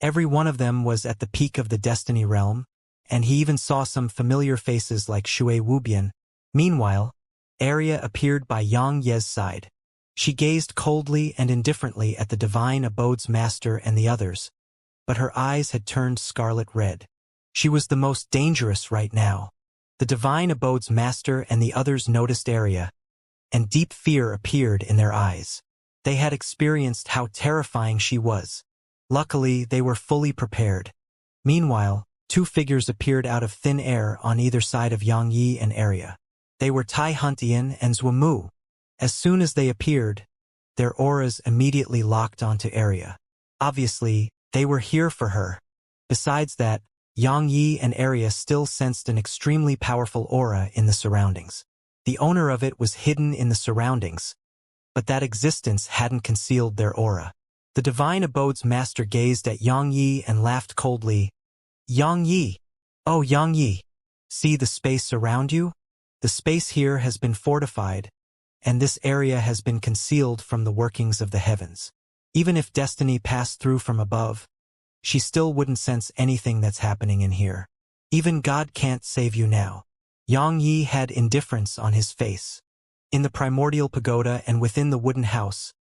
[SPEAKER 1] Every one of them was at the peak of the destiny realm, and he even saw some familiar faces like Shui Wubian. Meanwhile, Arya appeared by Xianxia's side. She gazed coldly and indifferently at the divine abode's master and the others, but her eyes had turned scarlet red. She was the most dangerous right now. The divine abode's master and the others noticed Arya, and deep fear appeared in their eyes. They had experienced how terrifying she was. Luckily, they were fully prepared. Meanwhile, 2 figures appeared out of thin air on either side of Xianxia and Arya. They were Tai Huntian and Zhuamu. As soon as they appeared, their auras immediately locked onto Arya. Obviously, they were here for her. Besides that, Xianxia and Arya still sensed an extremely powerful aura in the surroundings. The owner of it was hidden in the surroundings, but that existence hadn't concealed their aura. The divine abode's master gazed at Xianxia and laughed coldly. Xianxia! Oh, Xianxia! See the space around you? The space here has been fortified, and this area has been concealed from the workings of the heavens. Even if destiny passed through from above, she still wouldn't sense anything that's happening in here. Even God can't save you now. Xianxia had indifference on his face. In the primordial pagoda and within the wooden house,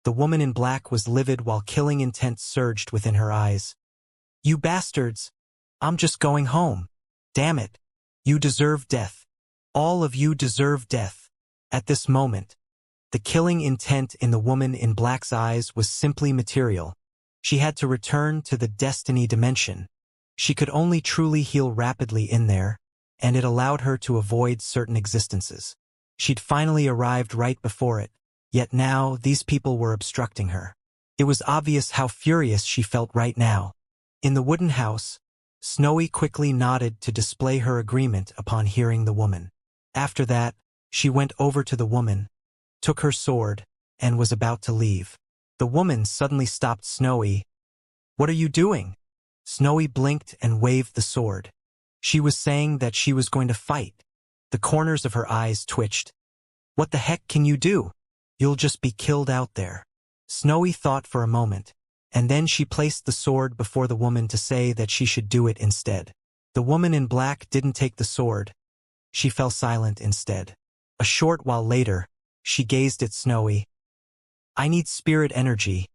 [SPEAKER 1] the woman in black was livid while killing intent surged within her eyes. You bastards! I'm just going home. Damn it! You deserve death. All of you deserve death. At this moment, the killing intent in the woman in black's eyes was simply material. She had to return to the destiny dimension. She could only truly heal rapidly in there, and it allowed her to avoid certain existences. She'd finally arrived right before it, yet now these people were obstructing her. It was obvious how furious she felt right now. In the wooden house, Snowy quickly nodded to display her agreement upon hearing the woman. After that, she went over to the woman, took her sword, and was about to leave. The woman suddenly stopped Snowy. What are you doing? Snowy blinked and waved the sword. She was saying that she was going to fight. The corners of her eyes twitched. What the heck can you do? You'll just be killed out there. Snowy thought for a moment, and then she placed the sword before the woman to say that she should do it instead. The woman in black didn't take the sword. She fell silent instead. A short while later, she gazed at Snowy. I need spirit energy.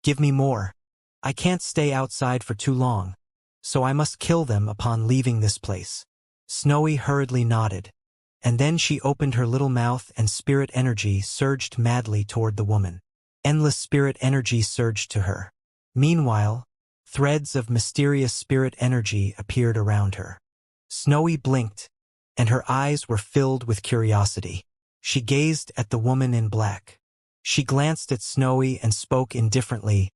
[SPEAKER 1] Give me more. I can't stay outside for too long, so I must kill them upon leaving this place. Snowy hurriedly nodded, and then she opened her little mouth and spirit energy surged madly toward the woman. Endless spirit energy surged to her. Meanwhile, threads of mysterious spirit energy appeared around her. Snowy blinked, and her eyes were filled with curiosity. She gazed at the woman in black. She glanced at Snowy and spoke indifferently.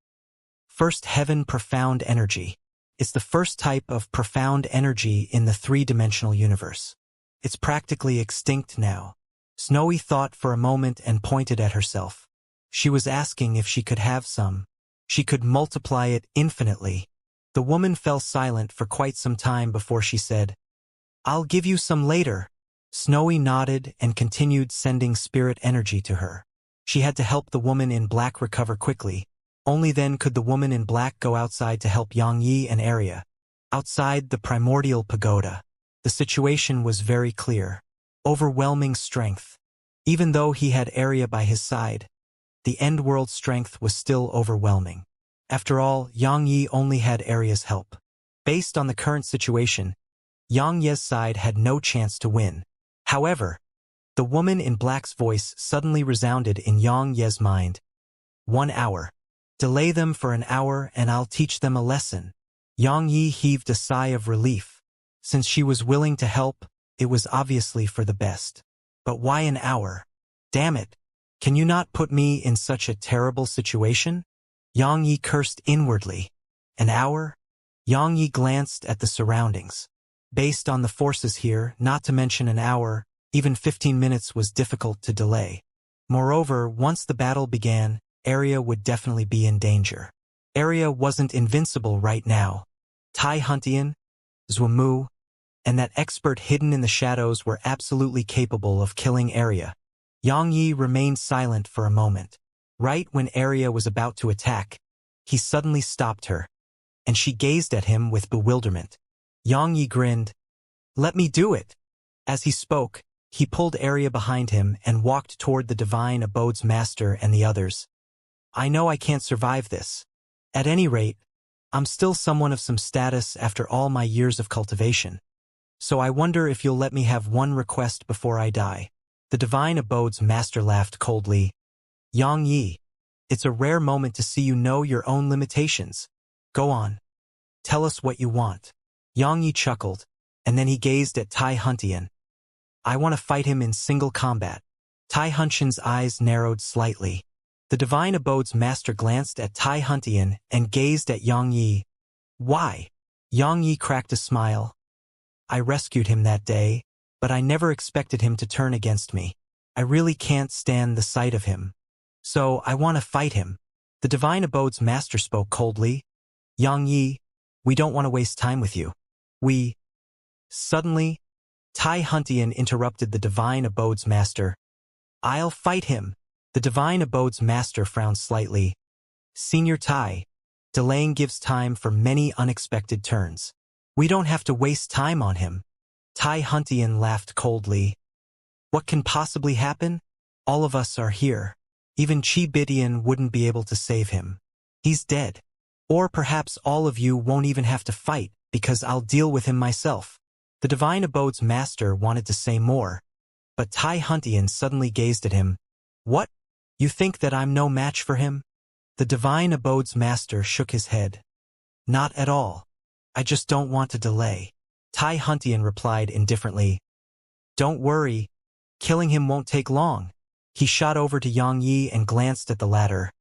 [SPEAKER 1] First heaven profound energy. It's the first type of profound energy in the 3-dimensional universe. It's practically extinct now. Snowy thought for a moment and pointed at herself. She was asking if she could have some. She could multiply it infinitely. The woman fell silent for quite some time before she said, I'll give you some later. Snowy nodded and continued sending spirit energy to her. She had to help the woman in black recover quickly. Only then could the woman in black go outside to help Xianxia and Arya. Outside the primordial pagoda, the situation was very clear. Overwhelming strength. Even though he had Arya by his side, the end-world strength was still overwhelming. After all, Xianxia only had Arya's help. Based on the current situation, Xianxia's side had no chance to win. However, the woman in black's voice suddenly resounded in Xianxia's mind. 1 hour. Delay them for an hour and I'll teach them a lesson. Yang Yi heaved a sigh of relief. Since she was willing to help, it was obviously for the best. But why an hour? Damn it! Can you not put me in such a terrible situation? Yang Yi cursed inwardly. An hour? Yang Yi glanced at the surroundings. Based on the forces here, not to mention an hour, even 15 minutes was difficult to delay. Moreover, once the battle began, Arya would definitely be in danger. Arya wasn't invincible right now. Tai Huntian, Zhuamu, and that expert hidden in the shadows were absolutely capable of killing Arya. Yang Yi remained silent for a moment. Right when Arya was about to attack, he suddenly stopped her, and she gazed at him with bewilderment. Yang Yi grinned. "Let me do it." As he spoke, he pulled Arya behind him and walked toward the divine abode's master and the others. "I know I can't survive this. At any rate, I'm still someone of some status after all my years of cultivation. So I wonder if you'll let me have one request before I die." The divine abode's master laughed coldly. "Yang Yi, it's a rare moment to see you know your own limitations. Go on. Tell us what you want." Yang Yi chuckled, and then he gazed at Tai Huntian. "I want to fight him in single combat." Tai Huntian's eyes narrowed slightly. The divine abode's master glanced at Tai Huntian and gazed at Yang Yi. "Why?" Yang Yi cracked a smile. "I rescued him that day, but I never expected him to turn against me. I really can't stand the sight of him. So I want to fight him." The divine abode's master spoke coldly. "Yang Yi, we don't want to waste time with you. We—" Suddenly, Tai Huntian interrupted the divine abode's master. "I'll fight him." The divine abode's master frowned slightly. "Senior Tai, delaying gives time for many unexpected turns. We don't have to waste time on him." Tai Huntian laughed coldly. "What can possibly happen? All of us are here. Even Chi Bidian wouldn't be able to save him. He's dead. Or perhaps all of you won't even have to fight, because I'll deal with him myself." The divine abode's master wanted to say more, but Tai Huntian suddenly gazed at him. "What? You think that I'm no match for him?" The divine abode's master shook his head. "Not at all. I just don't want to delay." Tai Huntian replied indifferently. "Don't worry. Killing him won't take long." He shot over to Yang Yi and glanced at the latter.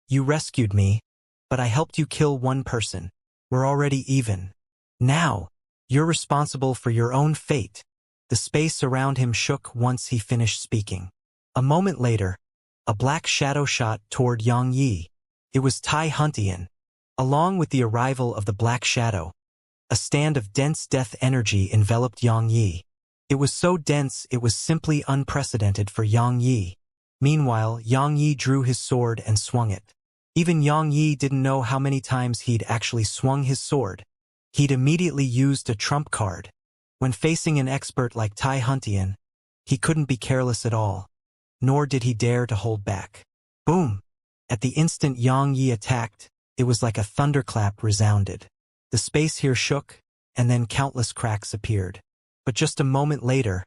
[SPEAKER 1] "You rescued me, but I helped you kill one person. We're already even. Now, you're responsible for your own fate." The space around him shook once he finished speaking. A moment later, a black shadow shot toward Yang Yi. It was Tai Huntian. Along with the arrival of the black shadow, a stand of dense death energy enveloped Yang Yi. It was so dense it was simply unprecedented for Yang Yi. Meanwhile, Yang Yi drew his sword and swung it. Even Yang Yi didn't know how many times he'd actually swung his sword. He'd immediately used a trump card. When facing an expert like Tai Huntian, he couldn't be careless at all, nor did he dare to hold back. Boom! At the instant Yang Yi attacked, it was like a thunderclap resounded. The space here shook, and then countless cracks appeared. But just a moment later,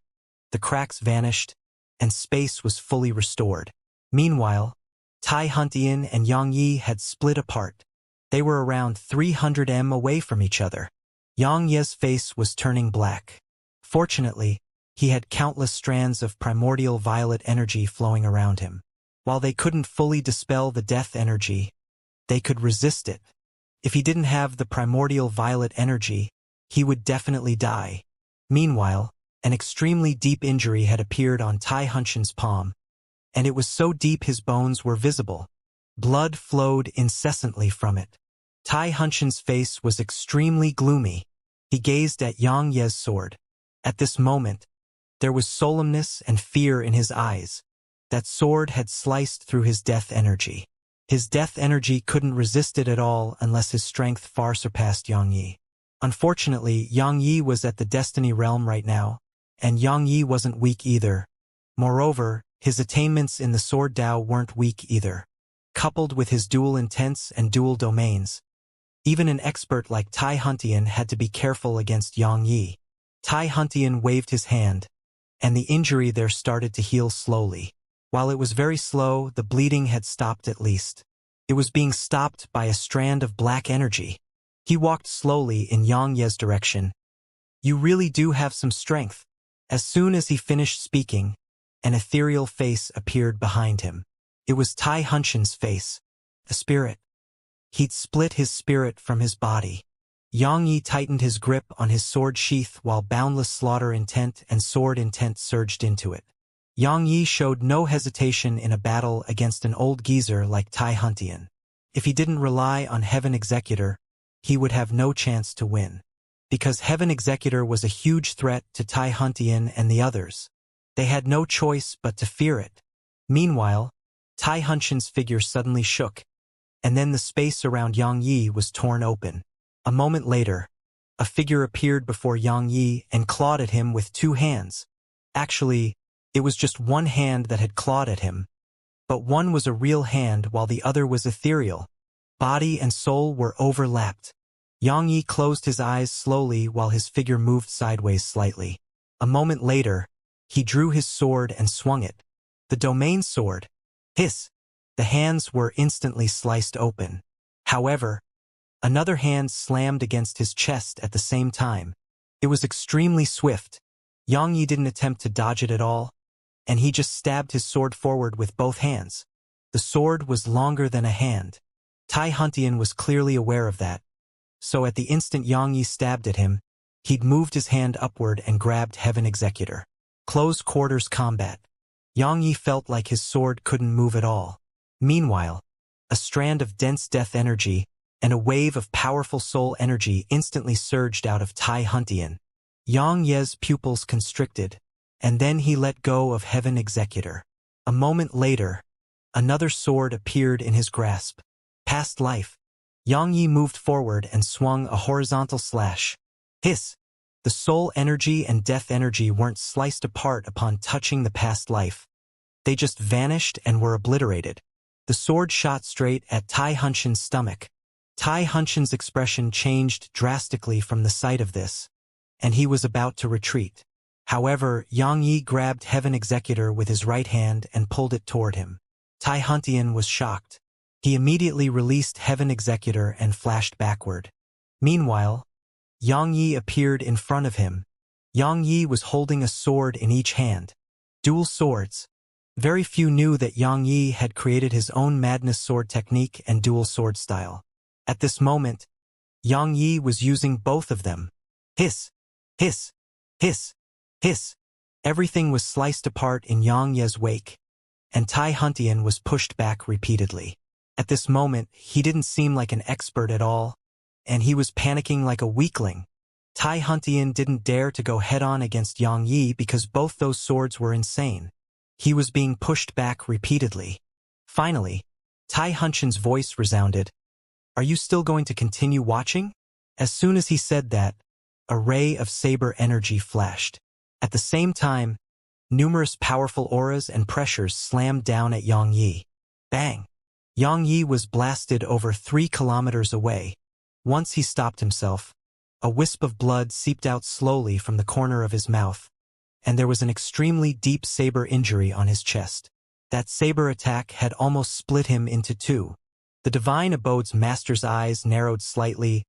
[SPEAKER 1] the cracks vanished, and space was fully restored. Meanwhile, Tai Huntian and Yang Yi had split apart. They were around 300 m away from each other. Yang Yi's face was turning black. Fortunately, he had countless strands of primordial violet energy flowing around him. While they couldn't fully dispel the death energy, they could resist it. If he didn't have the primordial violet energy, he would definitely die. Meanwhile, an extremely deep injury had appeared on Tai Huntian's palm, and it was so deep his bones were visible. Blood flowed incessantly from it. Tai Huntian's face was extremely gloomy. He gazed at Yang Yi's sword. At this moment, there was solemnness and fear in his eyes. That sword had sliced through his death energy. His death energy couldn't resist it at all unless his strength far surpassed Yang Yi. Unfortunately, Yang Yi was at the Destiny realm right now, and Yang Yi wasn't weak either. Moreover, his attainments in the Sword Dao weren't weak either. Coupled with his dual intents and dual domains, even an expert like Tai Huntian had to be careful against Yang Yi. Tai Huntian waved his hand, and the injury there started to heal slowly. While it was very slow, the bleeding had stopped at least. It was being stopped by a strand of black energy. He walked slowly in Xianxia's direction. You really do have some strength. As soon as he finished speaking, an ethereal face appeared behind him. It was Tai Hunxian's face, a spirit. He'd split his spirit from his body. Xianxia tightened his grip on his sword sheath while boundless slaughter intent and sword intent surged into it. Xianxia showed no hesitation in a battle against an old geezer like Tai Hunxian. If he didn't rely on Heaven Executor, he would have no chance to win. Because Heaven Executor was a huge threat to Tai Hunxian and the others, they had no choice but to fear it. Meanwhile, Tai Hunxian's figure suddenly shook, and then the space around Xianxia was torn open. A moment later, a figure appeared before Xianxia and clawed at him with two hands. Actually, it was just one hand that had clawed at him, but one was a real hand while the other was ethereal. Body and soul were overlapped. Xianxia closed his eyes slowly while his figure moved sideways slightly. A moment later, he drew his sword and swung it. The domain sword. Hiss! The hands were instantly sliced open. However, another hand slammed against his chest at the same time. It was extremely swift. Xianxia didn't attempt to dodge it at all, and he just stabbed his sword forward with both hands. The sword was longer than a hand. Tai Hunxian was clearly aware of that. So at the instant Xianxia stabbed at him, he'd moved his hand upward and grabbed Heaven Executor. Close quarters combat. Xianxia felt like his sword couldn't move at all. Meanwhile, a strand of dense death energy and a wave of powerful soul energy instantly surged out of Tai Hunxian. Xianxia's pupils constricted, and then he let go of Heaven Executor. A moment later, another sword appeared in his grasp. Past life. Xianxia moved forward and swung a horizontal slash. Hiss! The soul energy and death energy weren't sliced apart upon touching the past life. They just vanished and were obliterated. The sword shot straight at Tai Hunxian's stomach. Tai Hunxian's expression changed drastically from the sight of this, and he was about to retreat. However, Xianxia grabbed Heaven Executor with his right hand and pulled it toward him. Tai Hunxian was shocked. He immediately released Heaven Executor and flashed backward. Meanwhile, Xianxia appeared in front of him. Xianxia was holding a sword in each hand. Dual swords. Very few knew that Xianxia had created his own madness sword technique and dual sword style. At this moment, Xianxia was using both of them. Hiss! Hiss! Hiss! Hiss! Everything was sliced apart in Xianxia's wake, and Tai Hunxian was pushed back repeatedly. At this moment, he didn't seem like an expert at all, and he was panicking like a weakling. Tai Hunxian didn't dare to go head-on against Xianxia because both those swords were insane. He was being pushed back repeatedly. Finally, Tai Hunxian's voice resounded. Are you still going to continue watching? As soon as he said that, a ray of saber energy flashed. At the same time, numerous powerful auras and pressures slammed down at Xianxia. Bang! Xianxia was blasted over 3 kilometers away. Once he stopped himself, a wisp of blood seeped out slowly from the corner of his mouth, and there was an extremely deep saber injury on his chest. That saber attack had almost split him into 2. The Divine Abode's master's eyes narrowed slightly.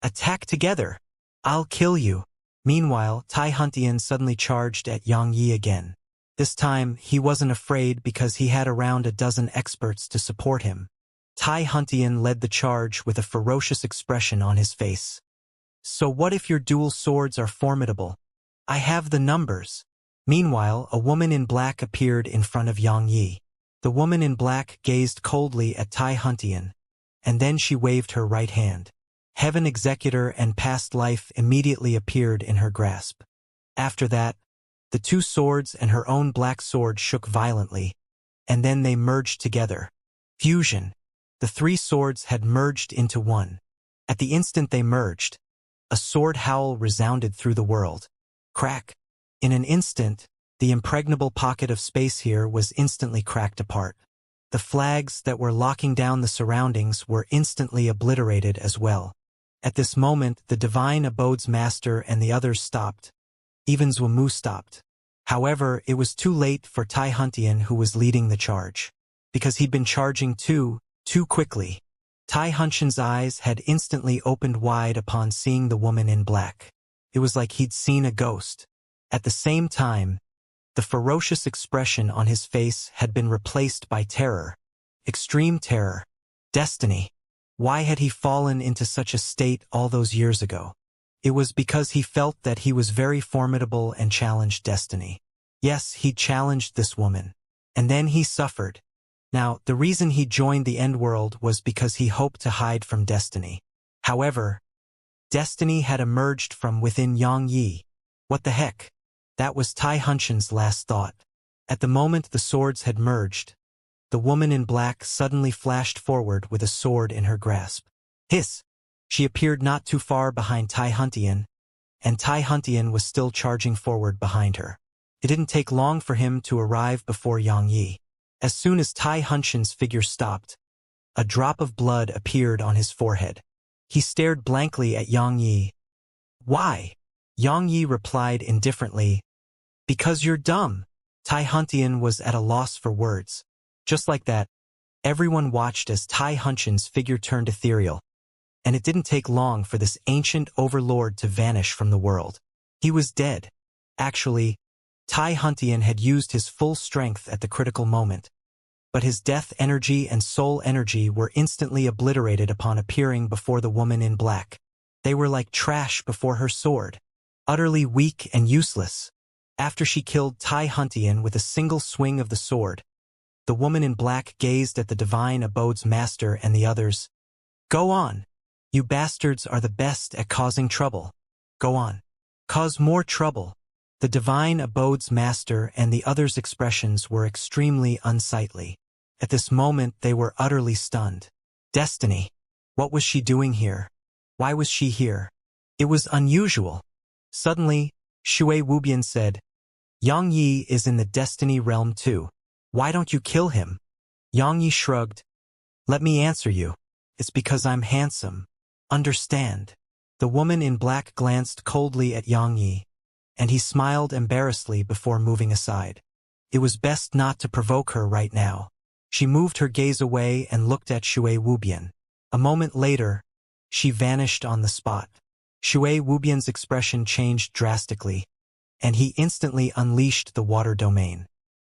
[SPEAKER 1] Attack together! I'll kill you! Meanwhile, Tai Hunxian suddenly charged at Xianxia again. This time, he wasn't afraid because he had around a dozen experts to support him. Tai Hunxian led the charge with a ferocious expression on his face. So what if your dual swords are formidable? I have the numbers. Meanwhile, a woman in black appeared in front of Xianxia. The woman in black gazed coldly at Tai Hunxian, and then she waved her right hand. Heaven Executor and Past Life immediately appeared in her grasp. After that, the 2 swords and her own black sword shook violently, and then they merged together. Fusion. The 3 swords had merged into one. At the instant they merged, a sword howl resounded through the world. Crack. In an instant, the impregnable pocket of space here was instantly cracked apart. The flags that were locking down the surroundings were instantly obliterated as well. At this moment, the Divine Abode's master and the others stopped. Even Zhumu stopped. However, it was too late for Tai Hunxian, who was leading the charge. Because he'd been charging too, Too quickly. Tai Hunshin's eyes had instantly opened wide upon seeing the woman in black. It was like he'd seen a ghost. At the same time, the ferocious expression on his face had been replaced by terror. Extreme terror. Destiny. Why had he fallen into such a state all those years ago? It was because he felt that he was very formidable and challenged destiny. Yes, he challenged this woman. And then he suffered. Now, the reason he joined the End World was because he hoped to hide from destiny. However, destiny had emerged from within Yang Yi. What the heck? That was Tai Hunshin's last thought. At the moment the swords had merged, the woman in black suddenly flashed forward with a sword in her grasp. Hiss! She appeared not too far behind Tai Huntian, and Tai Huntian was still charging forward behind her. It didn't take long for him to arrive before Yang Yi. As soon as Tai Hunshin's figure stopped, a drop of blood appeared on his forehead. He stared blankly at Yang Yi. Why? Yang Yi replied indifferently, because you're dumb. Tai Huntian was at a loss for words. Just like that, everyone watched as Tai Hunshin's figure turned ethereal, and it didn't take long for this ancient overlord to vanish from the world. He was dead. Actually, Tai Huntian had used his full strength at the critical moment, but his death energy and soul energy were instantly obliterated upon appearing before the woman in black. They were like trash before her sword, utterly weak and useless. After she killed Tai Huntian with a single swing of the sword, the woman in black gazed at the divine abode's master and the others. Go on. You bastards are the best at causing trouble. Go on. Cause more trouble. The divine abode's master and the others' expressions were extremely unsightly. At this moment they were utterly stunned. Destiny. What was she doing here? Why was she here? It was unusual. Suddenly, Shui Wubian said, Yang Yi is in the destiny realm too. Why don't you kill him? Yang Yi shrugged. Let me answer you. It's because I'm handsome. Understand. The woman in black glanced coldly at Yang Yi, and he smiled embarrassedly before moving aside. It was best not to provoke her right now. She moved her gaze away and looked at Shui Wubian. A moment later, she vanished on the spot. Shui Wubian's expression changed drastically, and he instantly unleashed the water domain.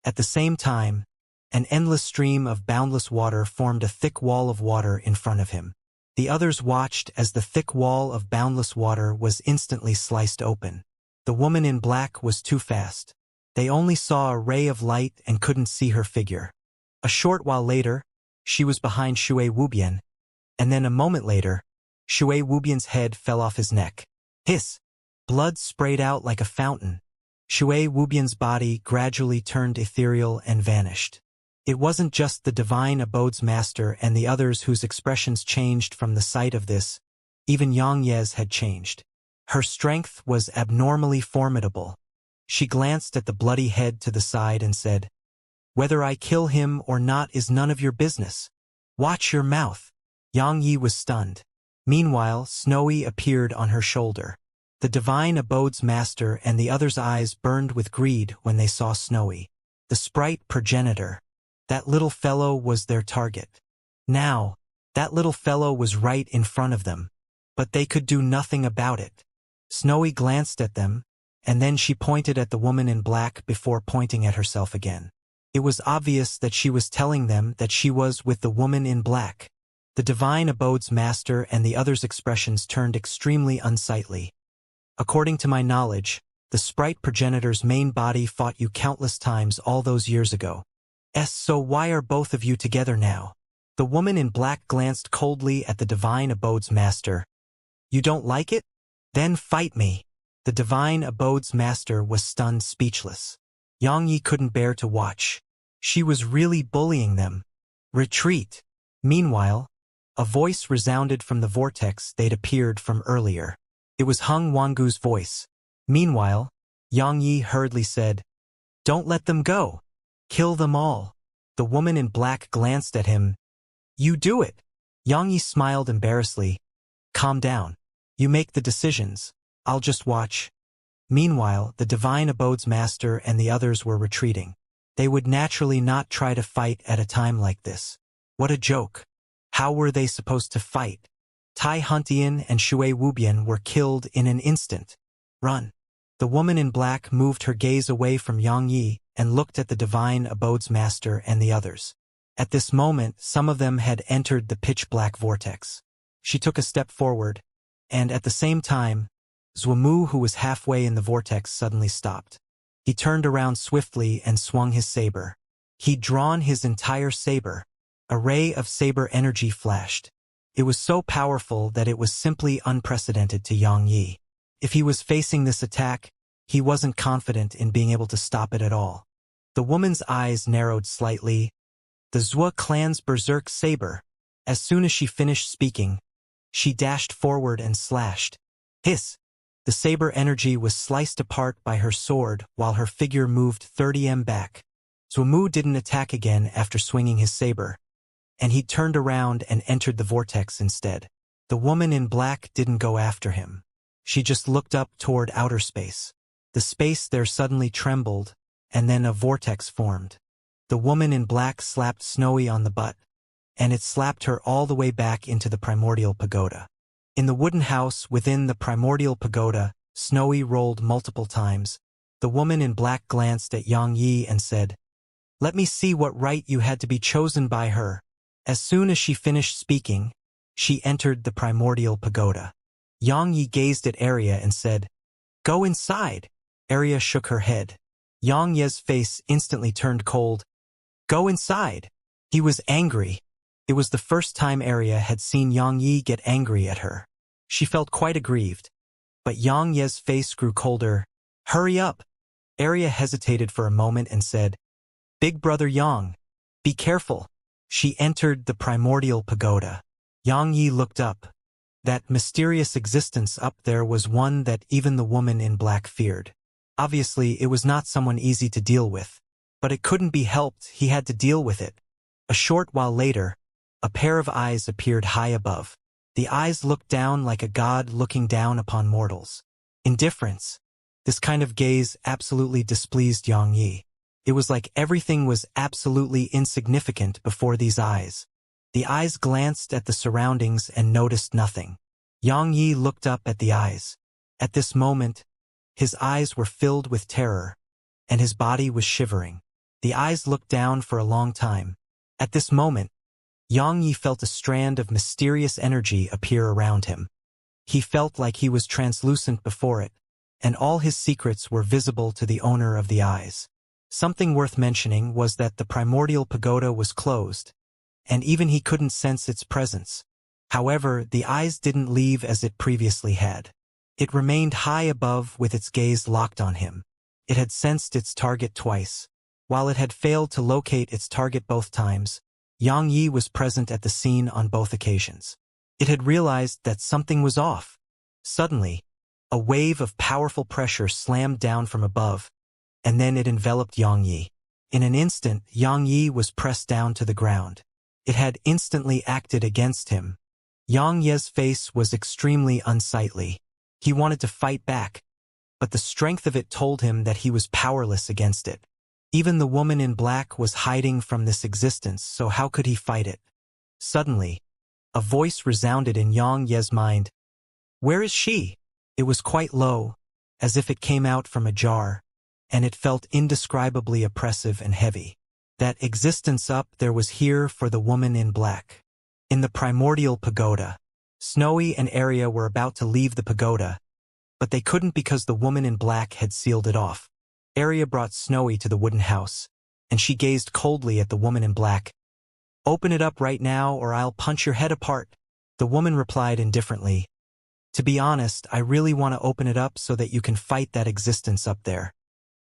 [SPEAKER 1] At the same time, an endless stream of boundless water formed a thick wall of water in front of him. The others watched as the thick wall of boundless water was instantly sliced open. The woman in black was too fast. They only saw a ray of light and couldn't see her figure. A short while later, she was behind Shui Wubian, and then a moment later, Shui Wubian's head fell off his neck. Hiss! Blood sprayed out like a fountain. Shui Wubian's body gradually turned ethereal and vanished. It wasn't just the divine abode's master and the others whose expressions changed from the sight of this. Even Yang Ye's had changed. Her strength was abnormally formidable. She glanced at the bloody head to the side and said, Whether I kill him or not is none of your business. Watch your mouth. Yang Yi was stunned. Meanwhile, Snowy appeared on her shoulder. The divine abode's master and the others' eyes burned with greed when they saw Snowy. The sprite progenitor. That little fellow was their target. Now, that little fellow was right in front of them, but they could do nothing about it. Snowy glanced at them, and then she pointed at the woman in black before pointing at herself again. It was obvious that she was telling them that she was with the woman in black. The divine abode's master and the others' expressions turned extremely unsightly. According to my knowledge, the sprite progenitor's main body fought you countless times all those years ago. So why are both of you together now? The woman in black glanced coldly at the divine abode's master. You don't like it? Then fight me. The divine abode's master was stunned speechless. Yang Yi couldn't bear to watch. She was really bullying them. Retreat. Meanwhile, a voice resounded from the vortex they'd appeared from earlier. It was Hung Wangu's voice. Meanwhile, Yang Yi hurriedly said, Don't let them go. Kill them all. The woman in black glanced at him. You do it. Yang Yi smiled embarrassedly. Calm down. You make the decisions. I'll just watch. Meanwhile, the divine abode's master and the others were retreating. They would naturally not try to fight at a time like this. What a joke. How were they supposed to fight? Tai Huntian and Shui Wubian were killed in an instant. Run. The woman in black moved her gaze away from Yang Yi and looked at the divine abode's master and the others. At this moment, some of them had entered the pitch-black vortex. She took a step forward, and at the same time, Zhumu, who was halfway in the vortex, suddenly stopped. He turned around swiftly and swung his saber. He'd drawn his entire saber. A ray of saber energy flashed. It was so powerful that it was simply unprecedented to Yang Yi. If he was facing this attack, he wasn't confident in being able to stop it at all. The woman's eyes narrowed slightly. The Zhua clan's berserk saber. As soon as she finished speaking, she dashed forward and slashed. Hiss! The saber energy was sliced apart by her sword while her figure moved 30 m back. Zhumu didn't attack again after swinging his saber, and he turned around and entered the vortex instead. The woman in black didn't go after him. She just looked up toward outer space. The space there suddenly trembled, and then a vortex formed. The woman in black slapped Snowy on the butt, and it slapped her all the way back into the primordial pagoda. In the wooden house within the primordial pagoda, Snowy rolled multiple times. The woman in black glanced at Yang Yi and said, "Let me see what right you had to be chosen by her." As soon as she finished speaking, she entered the primordial pagoda. Yang Yi gazed at Arya and said, "Go inside." Arya shook her head. Yang Ye's face instantly turned cold. "Go inside." He was angry. It was the first time Arya had seen Yang Yi get angry at her. She felt quite aggrieved. But Yang Ye's face grew colder. "Hurry up." Arya hesitated for a moment and said, "Big brother Yang, be careful." She entered the primordial pagoda. Yang Yi looked up. That mysterious existence up there was one that even the woman in black feared. Obviously, it was not someone easy to deal with. But it couldn't be helped, he had to deal with it. A short while later, a pair of eyes appeared high above. The eyes looked down like a god looking down upon mortals. Indifference. This kind of gaze absolutely displeased Yang Yi. It was like everything was absolutely insignificant before these eyes. The eyes glanced at the surroundings and noticed nothing. Yang Yi looked up at the eyes. At this moment, his eyes were filled with terror, and his body was shivering. The eyes looked down for a long time. At this moment, Yang Yi felt a strand of mysterious energy appear around him. He felt like he was translucent before it, and all his secrets were visible to the owner of the eyes. Something worth mentioning was that the primordial pagoda was closed, and even he couldn't sense its presence. However, the eyes didn't leave as it previously had. It remained high above with its gaze locked on him. It had sensed its target twice. While it had failed to locate its target both times, Yang Yi was present at the scene on both occasions. It had realized that something was off. Suddenly, a wave of powerful pressure slammed down from above, and then it enveloped Yang Yi. In an instant, Yang Yi was pressed down to the ground. It had instantly acted against him. Yang Ye's face was extremely unsightly. He wanted to fight back, but the strength of it told him that he was powerless against it. Even the woman in black was hiding from this existence, so how could he fight it? Suddenly, a voice resounded in Yang Ye's mind. "Where is she?" It was quite low, as if it came out from a jar, and it felt indescribably oppressive and heavy. That existence up there was here for the woman in black. In the primordial pagoda, Snowy and Arya were about to leave the pagoda, but they couldn't because the woman in black had sealed it off. Arya brought Snowy to the wooden house, and she gazed coldly at the woman in black. "Open it up right now or I'll punch your head apart." The woman replied indifferently, "To be honest, I really want to open it up so that you can fight that existence up there.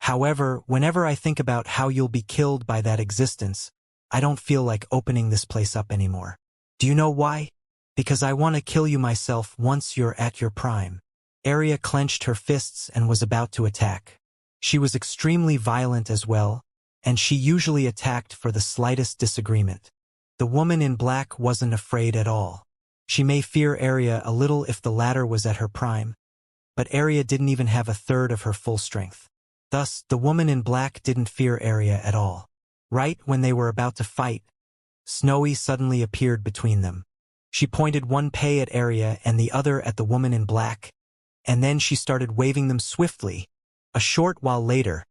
[SPEAKER 1] However, whenever I think about how you'll be killed by that existence, I don't feel like opening this place up anymore. Do you know why? Because I want to kill you myself once you're at your prime." Arya clenched her fists and was about to attack. She was extremely violent as well, and she usually attacked for the slightest disagreement. The woman in black wasn't afraid at all. She may fear Arya a little if the latter was at her prime, but Arya didn't even have a third of her full strength. Thus, the woman in black didn't fear Arya at all. Right when they were about to fight, Snowy suddenly appeared between them. She pointed one pay at Arya and the other at the woman in black, and then she started waving them swiftly. A short while later,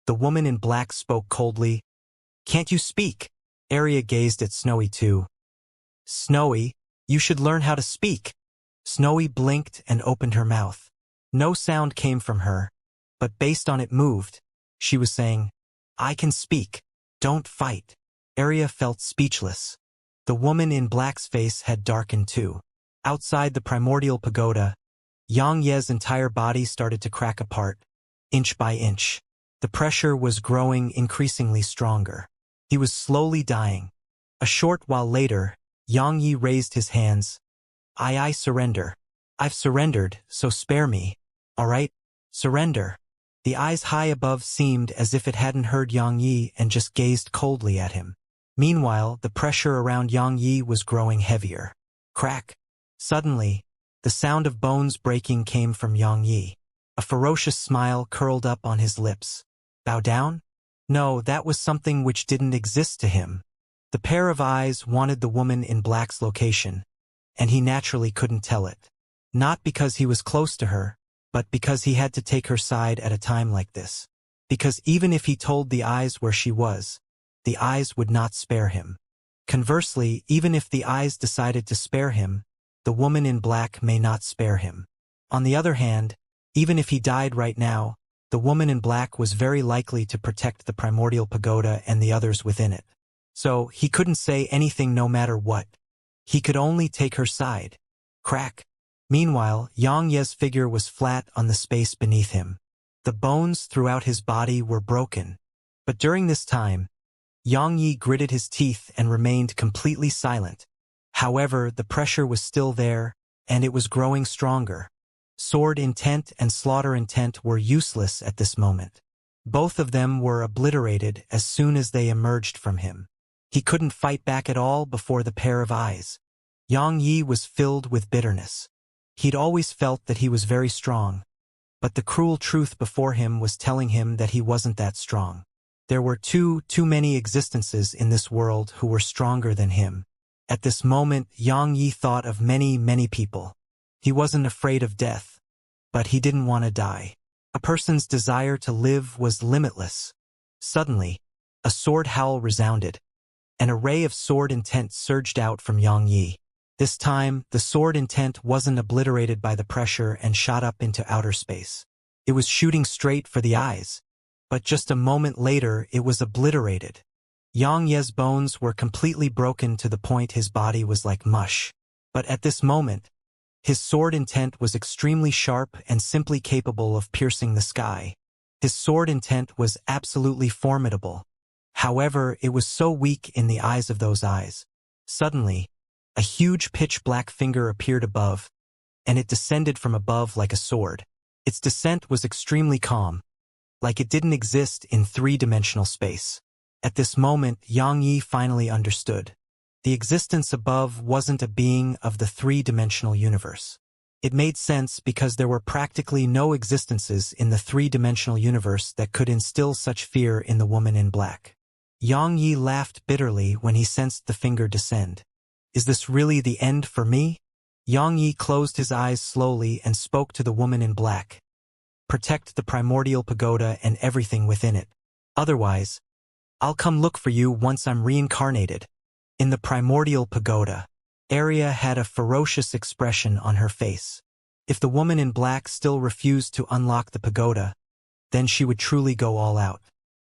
[SPEAKER 1] the woman in black spoke coldly. "Can't you speak?" Arya gazed at Snowy too. "Snowy, you should learn how to speak." Snowy blinked and opened her mouth. No sound came from her, but based on it moved. She was saying, "I can speak. Don't fight." Arya felt speechless. The woman in black's face had darkened too. Outside the primordial pagoda, Xianxia's entire body started to crack apart, inch by inch. The pressure was growing increasingly stronger. He was slowly dying. A short while later, Xiangxia raised his hands. I surrender. I've surrendered, so spare me. All right? Surrender." The eyes high above seemed as if it hadn't heard Xiangxia and just gazed coldly at him. Meanwhile, the pressure around Xiangxia was growing heavier. Crack. Suddenly, the sound of bones breaking came from Xiangxia. A ferocious smile curled up on his lips. Bow down? No, that was something which didn't exist to him. The pair of eyes wanted the woman in black's location, and he naturally couldn't tell it. Not because he was close to her, but because he had to take her side at a time like this. Because even if he told the eyes where she was, the eyes would not spare him. Conversely, even if the eyes decided to spare him, the woman in black may not spare him. On the other hand, even if he died right now, the woman in black was very likely to protect the primordial pagoda and the others within it. So, he couldn't say anything no matter what. He could only take her side. Crack. Meanwhile, Xiangxia's figure was flat on the space beneath him. The bones throughout his body were broken. But during this time, Xiangxia gritted his teeth and remained completely silent. However, the pressure was still there, and it was growing stronger. Sword intent and slaughter intent were useless at this moment. Both of them were obliterated as soon as they emerged from him. He couldn't fight back at all before the pair of eyes. Xiangxia was filled with bitterness. He'd always felt that he was very strong, but the cruel truth before him was telling him that he wasn't that strong. There were too many existences in this world who were stronger than him. At this moment, Xiangxia thought of many people. He wasn't afraid of death, but he didn't want to die. A person's desire to live was limitless. Suddenly, a sword howl resounded. An array of sword intent surged out from Xiangxia. This time, the sword intent wasn't obliterated by the pressure and shot up into outer space. It was shooting straight for the eyes. But just a moment later, it was obliterated. Xiangxia's bones were completely broken to the point his body was like mush. But at this moment, his sword intent was extremely sharp and simply capable of piercing the sky. His sword intent was absolutely formidable. However, it was so weak in the eyes of those eyes. Suddenly, a huge pitch-black finger appeared above, and it descended from above like a sword. Its descent was extremely calm, like it didn't exist in three-dimensional space. At this moment, Xiangxia finally understood. The existence above wasn't a being of the three-dimensional universe. It made sense because there were practically no existences in the three-dimensional universe that could instill such fear in the woman in black. Xiangxia laughed bitterly when he sensed the finger descend. Is this really the end for me? Xiangxia closed his eyes slowly and spoke to the woman in black. Protect the primordial pagoda and everything within it. Otherwise, I'll come look for you once I'm reincarnated. In the primordial pagoda, Arya had a ferocious expression on her face. If the woman in black still refused to unlock the pagoda, then she would truly go all out.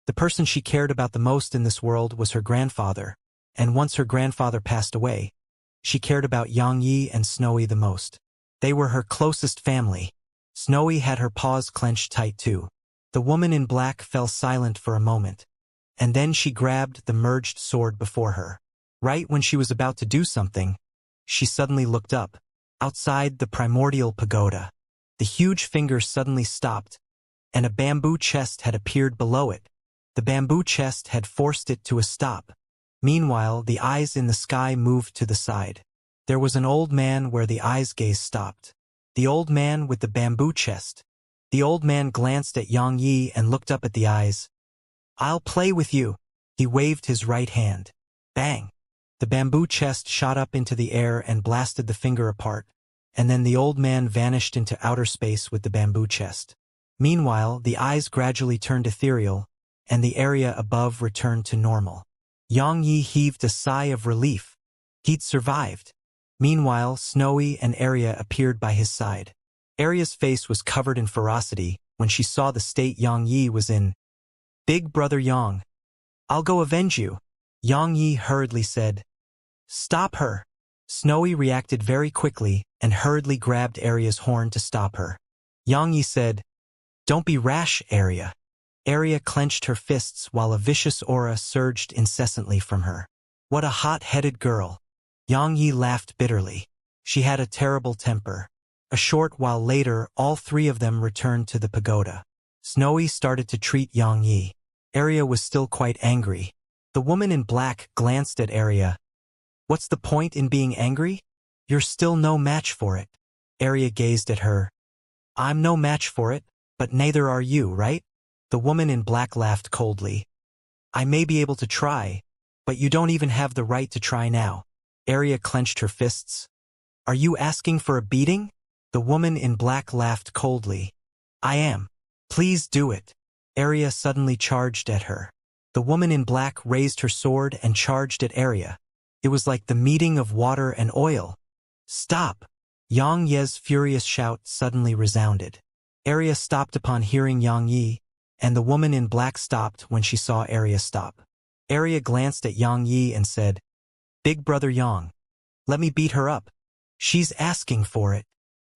[SPEAKER 1] The person she cared about the most in this world was her grandfather, and once her grandfather passed away, she cared about Xiangxia and Snowy the most. They were her closest family. Snowy had her paws clenched tight too. The woman in black fell silent for a moment, and then she grabbed the merged sword before her. Right when she was about to do something, she suddenly looked up. Outside the primordial pagoda, the huge finger suddenly stopped, and a bamboo chest had appeared below it. The bamboo chest had forced it to a stop. Meanwhile, the eyes in the sky moved to the side. There was an old man where the eyes' gaze stopped. The old man with the bamboo chest. The old man glanced at Xiangxia and looked up at the eyes. I'll play with you. He waved his right hand. Bang! The bamboo chest shot up into the air and blasted the finger apart, and then the old man vanished into outer space with the bamboo chest. Meanwhile, the eyes gradually turned ethereal, and the area above returned to normal. Yang Yi heaved a sigh of relief. He'd survived. Meanwhile, Snowy and Arya appeared by his side. Arya's face was covered in ferocity when she saw the state Yang Yi was in. "Big brother Yang, I'll go avenge you," Yang Yi hurriedly said. "Stop her." Snowy reacted very quickly and hurriedly grabbed Arya's horn to stop her. Yang Yi said, "Don't be rash, Arya." Arya clenched her fists while a vicious aura surged incessantly from her. "What a hot-headed girl." Yang Yi laughed bitterly. She had a terrible temper. A short while later, all three of them returned to the pagoda. Snowy started to treat Yang Yi. Arya was still quite angry. The woman in black glanced at Arya. "What's the point in being angry? You're still no match for it." Arya gazed at her. "I'm no match for it, but neither are you, right?" The woman in black laughed coldly. "I may be able to try, but you don't even have the right to try now." Arya clenched her fists. "Are you asking for a beating?" The woman in black laughed coldly. "I am. Please do it." Arya suddenly charged at her. The woman in black raised her sword and charged at Arya. It was like the meeting of water and oil. "Stop!" Yang Ye's furious shout suddenly resounded. Arya stopped upon hearing Yang Yi, and the woman in black stopped when she saw Arya stop. Arya glanced at Yang Yi and said, "Big brother Yang, let me beat her up. She's asking for it."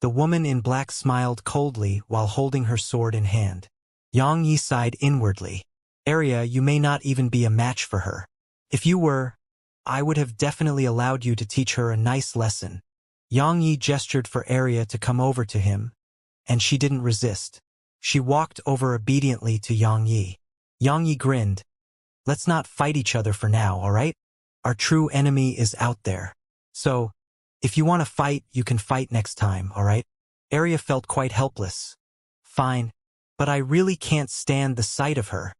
[SPEAKER 1] The woman in black smiled coldly while holding her sword in hand. Yang Yi sighed inwardly. "Arya, you may not even be a match for her. If you were, I would have definitely allowed you to teach her a nice lesson." Yang Yi gestured for Arya to come over to him, and she didn't resist. She walked over obediently to Yang Yi. Yang Yi grinned. "Let's not fight each other for now, all right? Our true enemy is out there. So, if you want to fight, you can fight next time, all right?" Arya felt quite helpless. "Fine, but I really can't stand the sight of her."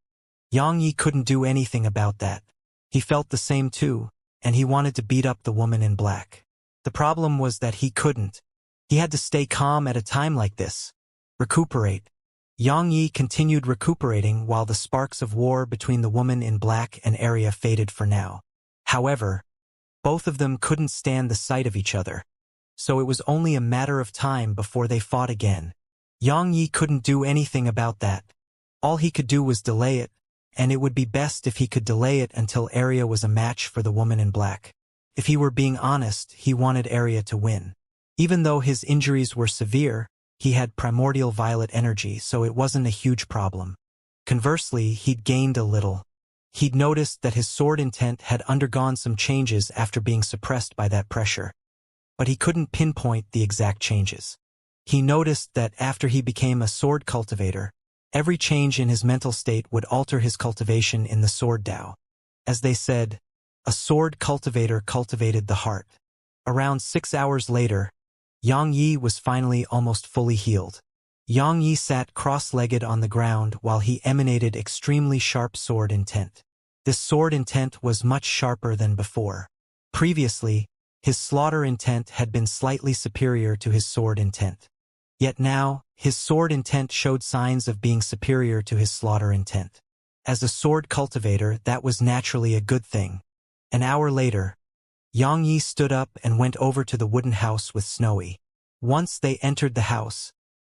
[SPEAKER 1] Yang Yi couldn't do anything about that. He felt the same too, and he wanted to beat up the woman in black. The problem was that he couldn't. He had to stay calm at a time like this. Recuperate. Yang Yi continued recuperating while the sparks of war between the woman in black and Arya faded for now. However, both of them couldn't stand the sight of each other, so it was only a matter of time before they fought again. Yang Yi couldn't do anything about that. All he could do was delay it, and it would be best if he could delay it until Arya was a match for the woman in black. If he were being honest, he wanted Arya to win. Even though his injuries were severe, he had primordial violet energy, so it wasn't a huge problem. Conversely, he'd gained a little. He'd noticed that his sword intent had undergone some changes after being suppressed by that pressure. But he couldn't pinpoint the exact changes. He noticed that after he became a sword cultivator, every change in his mental state would alter his cultivation in the sword Tao. As they said, a sword cultivator cultivated the heart. Around 6 hours later, Yang Yi was finally almost fully healed. Yang Yi sat cross-legged on the ground while he emanated extremely sharp sword intent. This sword intent was much sharper than before. Previously, his slaughter intent had been slightly superior to his sword intent. Yet now, his sword intent showed signs of being superior to his slaughter intent. As a sword cultivator, that was naturally a good thing. An hour later, Yang Yi stood up and went over to the wooden house with Snowy. Once they entered the house,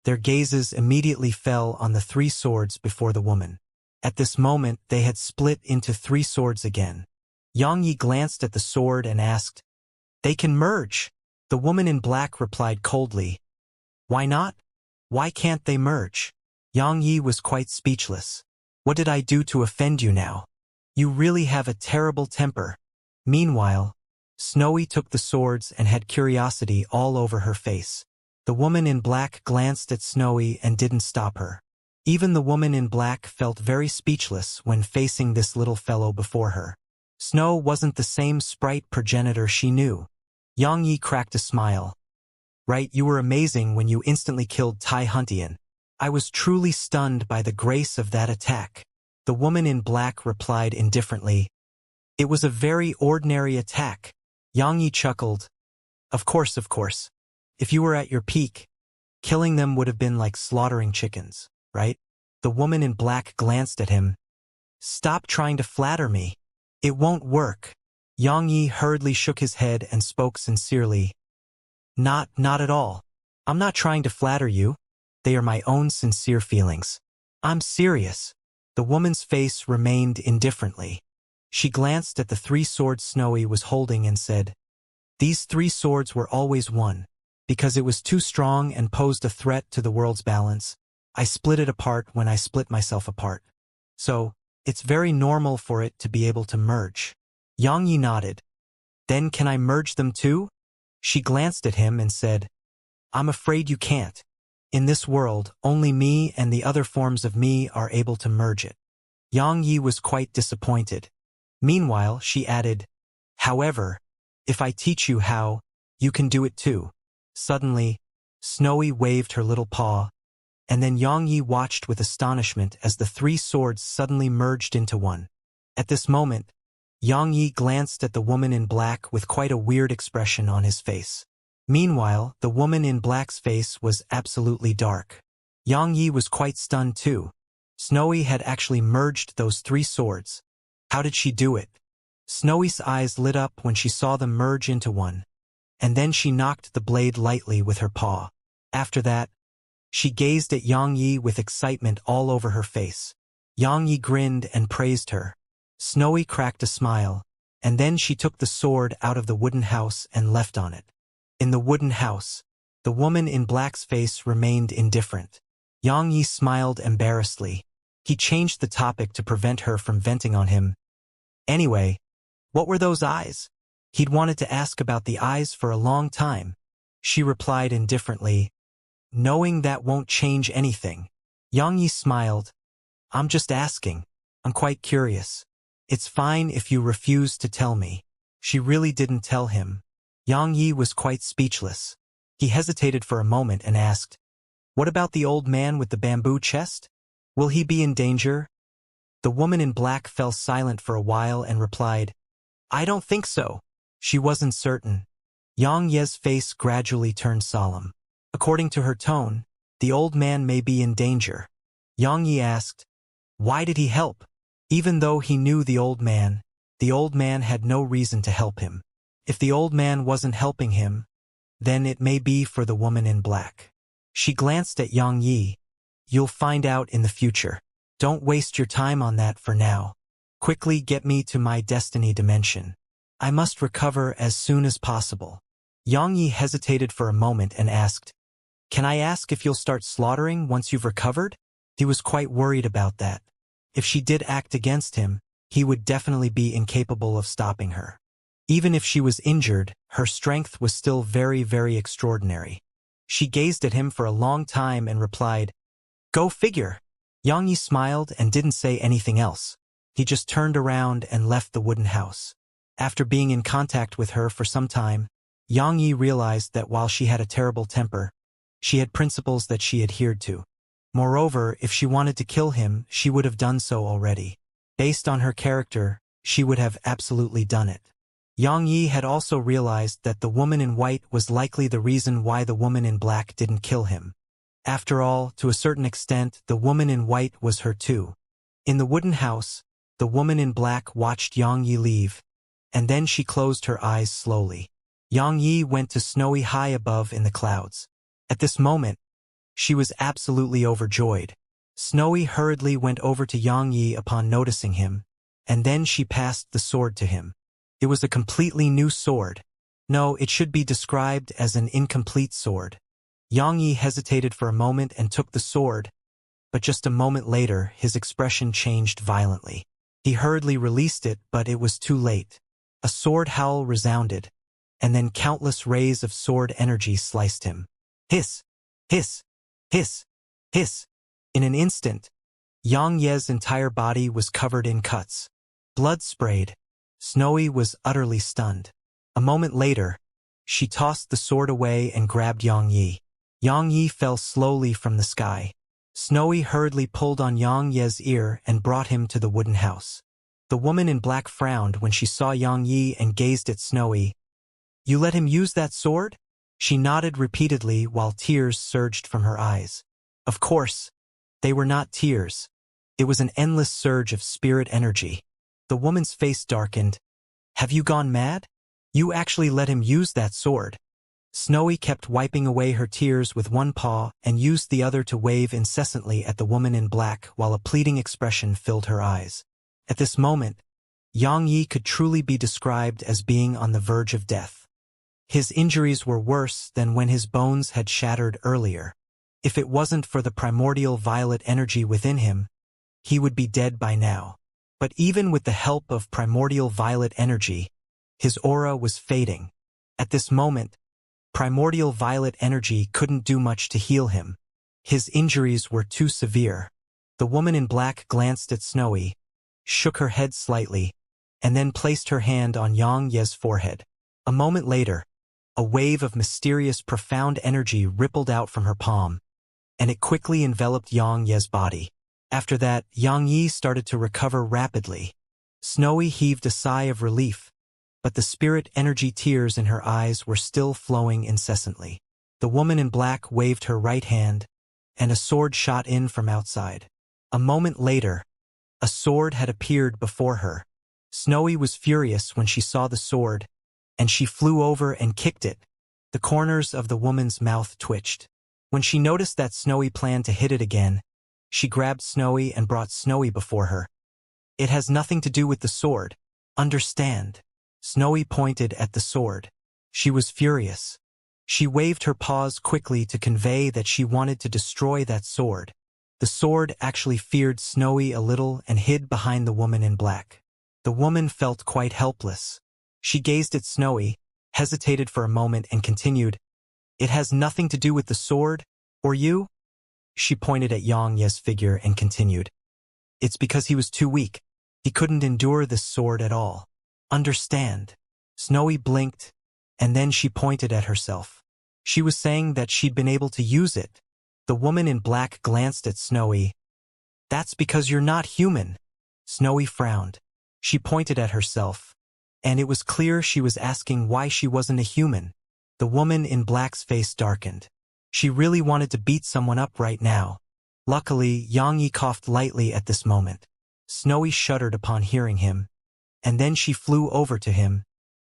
[SPEAKER 1] their gazes immediately fell on the 3 swords before the woman. At this moment, they had split into 3 swords again. Yang Yi glanced at the sword and asked, "They can merge?" The woman in black replied coldly, "Why not? Why can't they merge?" Yang Yi was quite speechless. "What did I do to offend you now? You really have a terrible temper." Meanwhile, Snowy took the swords and had curiosity all over her face. The woman in black glanced at Snowy and didn't stop her. Even the woman in black felt very speechless when facing this little fellow before her. Snow wasn't the same sprite progenitor she knew. Yang Yi cracked a smile. "Right, you were amazing when you instantly killed Tai Huntian. I was truly stunned by the grace of that attack." The woman in black replied indifferently, It was a very ordinary attack. Xianxia chuckled. Of course, of course. If you were at your peak, killing them would have been like slaughtering chickens, right? The woman in black glanced at him. Stop trying to flatter me. It won't work. Xianxia hurriedly shook his head and spoke sincerely. Not at all. I'm not trying to flatter you. They are my own sincere feelings. I'm serious. The woman's face remained indifferently. She glanced at the 3 swords Snowy was holding and said, These 3 swords were always one. Because it was too strong and posed a threat to the world's balance, I split it apart when I split myself apart. So, it's very normal for it to be able to merge. Xianxia nodded. Then can I merge them too? She glanced at him and said, I'm afraid you can't. In this world, only me and the other forms of me are able to merge it. Xianxia was quite disappointed. Meanwhile, she added, However, if I teach you how, you can do it too. Suddenly, Snowy waved her little paw, and then Xianxia watched with astonishment as the 3 swords suddenly merged into one. At this moment, Xianxia glanced at the woman in black with quite a weird expression on his face. Meanwhile, the woman in black's face was absolutely dark. Xianxia was quite stunned too. Snowy had actually merged those 3 swords. How did she do it? Snowy's eyes lit up when she saw them merge into one, and then she knocked the blade lightly with her paw. After that, she gazed at Xianxia with excitement all over her face. Xianxia grinned and praised her. Snowy cracked a smile, and then she took the sword out of the wooden house and left on it. In the wooden house, the woman in black's face remained indifferent. Xianxia smiled embarrassedly. He changed the topic to prevent her from venting on him. Anyway, what were those eyes? He'd wanted to ask about the eyes for a long time. She replied indifferently, Knowing that won't change anything. Xianxia smiled. I'm just asking. I'm quite curious. It's fine if you refuse to tell me. She really didn't tell him. Xianxia was quite speechless. He hesitated for a moment and asked, What about the old man with the bamboo chest? Will he be in danger? The woman in black fell silent for a while and replied, I don't think so. She wasn't certain. Xianxia's face gradually turned solemn. According to her tone, the old man may be in danger. Xianxia asked, Why did he help? Even though he knew the old man had no reason to help him. If the old man wasn't helping him, then it may be for the woman in black. She glanced at Xianxia. You'll find out in the future. Don't waste your time on that for now. Quickly get me to my destiny dimension. I must recover as soon as possible. Xianxia hesitated for a moment and asked, Can I ask if you'll start slaughtering once you've recovered? He was quite worried about that. If she did act against him, he would definitely be incapable of stopping her. Even if she was injured, her strength was still very, very extraordinary. She gazed at him for a long time and replied, Go figure. Xianxia smiled and didn't say anything else. He just turned around and left the wooden house. After being in contact with her for some time, Xianxia realized that while she had a terrible temper, she had principles that she adhered to. Moreover, if she wanted to kill him, she would have done so already. Based on her character, she would have absolutely done it. Xianxia had also realized that the woman in white was likely the reason why the woman in black didn't kill him. After all, to a certain extent, the woman in white was her too. In the wooden house, the woman in black watched Xianxia leave, and then she closed her eyes slowly. Xianxia went to Snowy high above in the clouds. At this moment, she was absolutely overjoyed. Snowy hurriedly went over to Xianxia upon noticing him, and then she passed the sword to him. It was a completely new sword. No, it should be described as an incomplete sword. Xianxia hesitated for a moment and took the sword, but just a moment later his expression changed violently. He hurriedly released it, but it was too late. A sword howl resounded, and then countless rays of sword energy sliced him. Hiss! Hiss! Hiss! Hiss! In an instant, Xianxia's entire body was covered in cuts. Blood sprayed. Snowy was utterly stunned. A moment later, she tossed the sword away and grabbed Xianxia. Xianxia fell slowly from the sky. Snowy hurriedly pulled on Xianxia's ear and brought him to the wooden house. The woman in black frowned when she saw Yang Yi and gazed at Snowy. You let him use that sword? She nodded repeatedly while tears surged from her eyes. Of course, they were not tears. It was an endless surge of spirit energy. The woman's face darkened. Have you gone mad? You actually let him use that sword. Snowy kept wiping away her tears with one paw and used the other to wave incessantly at the woman in black while a pleading expression filled her eyes. At this moment, Yang Yi could truly be described as being on the verge of death. His injuries were worse than when his bones had shattered earlier. If it wasn't for the primordial violet energy within him, he would be dead by now. But even with the help of primordial violet energy, his aura was fading. At this moment, primordial violet energy couldn't do much to heal him. His injuries were too severe. The woman in black glanced at Snowy, shook her head slightly, and then placed her hand on Yang Ye's forehead. A moment later, a wave of mysterious profound energy rippled out from her palm, and it quickly enveloped Yang Ye's body. After that, Yang Yi started to recover rapidly. Snowy heaved a sigh of relief, but the spirit energy tears in her eyes were still flowing incessantly. The woman in black waved her right hand, and a sword shot in from outside. A moment later, a sword had appeared before her. Snowy was furious when she saw the sword, and she flew over and kicked it. The corners of the woman's mouth twitched. When she noticed that Snowy planned to hit it again, she grabbed Snowy and brought Snowy before her. It has nothing to do with the sword. Understand? Snowy pointed at the sword. She was furious. She waved her paws quickly to convey that she wanted to destroy that sword. The sword actually feared Snowy a little and hid behind the woman in black. The woman felt quite helpless. She gazed at Snowy, hesitated for a moment and continued, It has nothing to do with the sword, or you? She pointed at Yang Ye's figure and continued, It's because he was too weak. He couldn't endure this sword at all. Understand? Snowy blinked, and then she pointed at herself. She was saying that she'd been able to use it. The woman in black glanced at Snowy. That's because you're not human. Snowy frowned. She pointed at herself, and it was clear she was asking why she wasn't a human. The woman in black's face darkened. She really wanted to beat someone up right now. Luckily, Yang Yi coughed lightly at this moment. Snowy shuddered upon hearing him, and then she flew over to him,